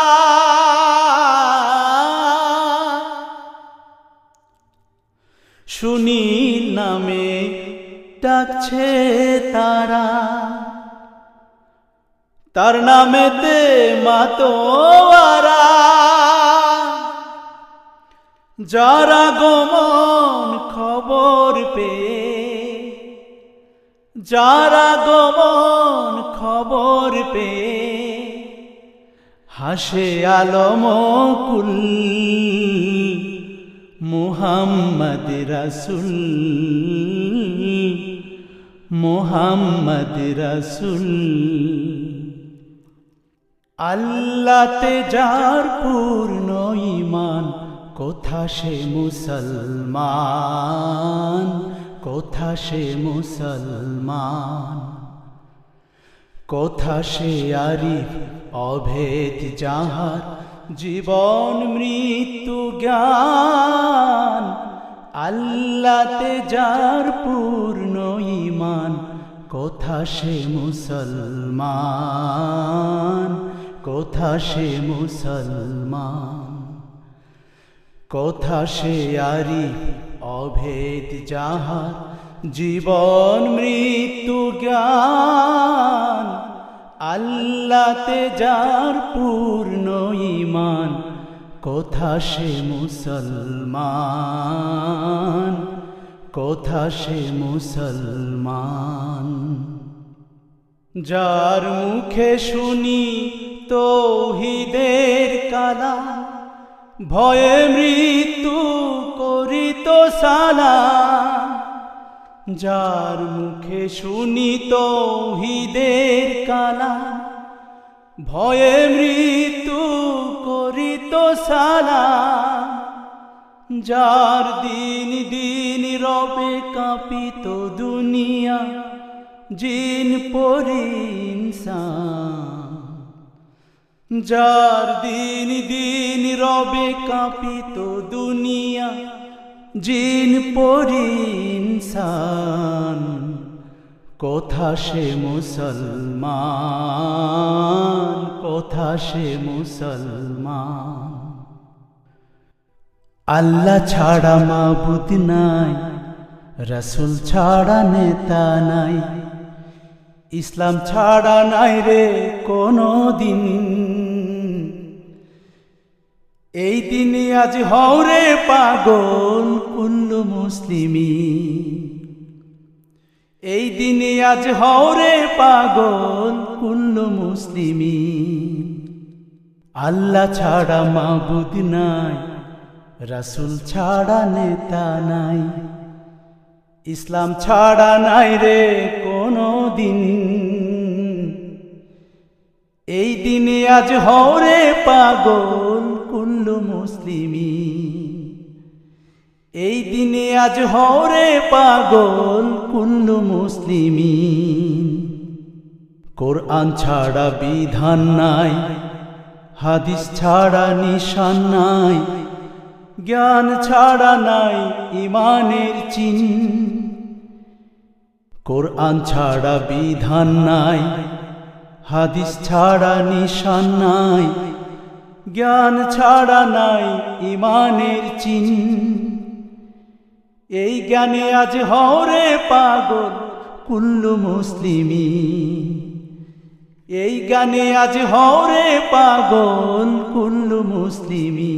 S1: সুনীল নামে ডাকছে তারা, তার নামেতে মাতোয়ারা। যারা গোমন খবর পেয়ে, যারা গোমন খবর পেয়ে হাসে আলম কুল, মুহাম্মদ রাসূল, মুহাম্মদ রাসূল। আল্লাহতে যার পূর্ণ ঈমান কোথা সে মুসলমান, কোথা সে মুসলমান। কোথা সে আরিফ অভেদ যাহার জীবন মৃত্যু জ্ঞান, আল্লাহতে যার পূর্ণ ঈমান কোথা সে মুসলমান, কোথা সে মুসলমান। কোথা সে আরিফ অভেদ যাহার জীবন মৃত্যু জ্ঞান, আল্লাহতে যার পূর্ণ ঈমান কোথা সে মুসলমান, কোথা সে মুসলমান। যার মুখে শুনি তৌহিদের কালাম, ভয়ে মৃত্যু করিত সালাম। যার মুখে শুনি তৌহিদের কালাম, ভয়ে মৃত্যু করিত সালাম, যার দিন দিন রবে কাঁপিত দুনিয়া, জিন পরি ইনসান। যার দিন দিন রবে কাঁপিত দুনিয়া, জিন পরি ইনসান। কোথা সে মুসলমান, কোথা সে মুসলমান। আল্লাহ ছাড়া মাবুদ নাই, রসুল ছাড়া নেতা নাই, ইসলাম ছাড়া নাই রে কোনো দিন। এই দিনে আজ হওরে পাগল কুল্লু মুসলিমি, এই দিনে আজ হওরে পাগল কুল্লু মুসলিমি। আল্লাহ ছাড়া মাবুদ নাই, রসুল ছাড়া নেতা নাই, ইসলাম ছাড়া নাই রে কোনো দিন। এই দিনে আজ হওরে পাগল কুল্লু মুসলিমি, এই দিনে আজ হওরে পাগল কুল্লু মুসলিমি। কোরআন ছাড়া বিধান নাই, হাদিস ছাড়া নিশান নাই, জ্ঞান ছাড়া নাই ইমানের চিহ্ন। কোরআন ছাড়া বিধান নাই, হাদিস ছাড়া নিশান নাই, জ্ঞান ছাড়া নাই ইমানের চিহ্ন। এই জ্ঞানে আজ হওরে পাগল কুল্লু মুসলিমি, এই জ্ঞানে আজ হওরে পাগল কুল্লু মুসলিমি।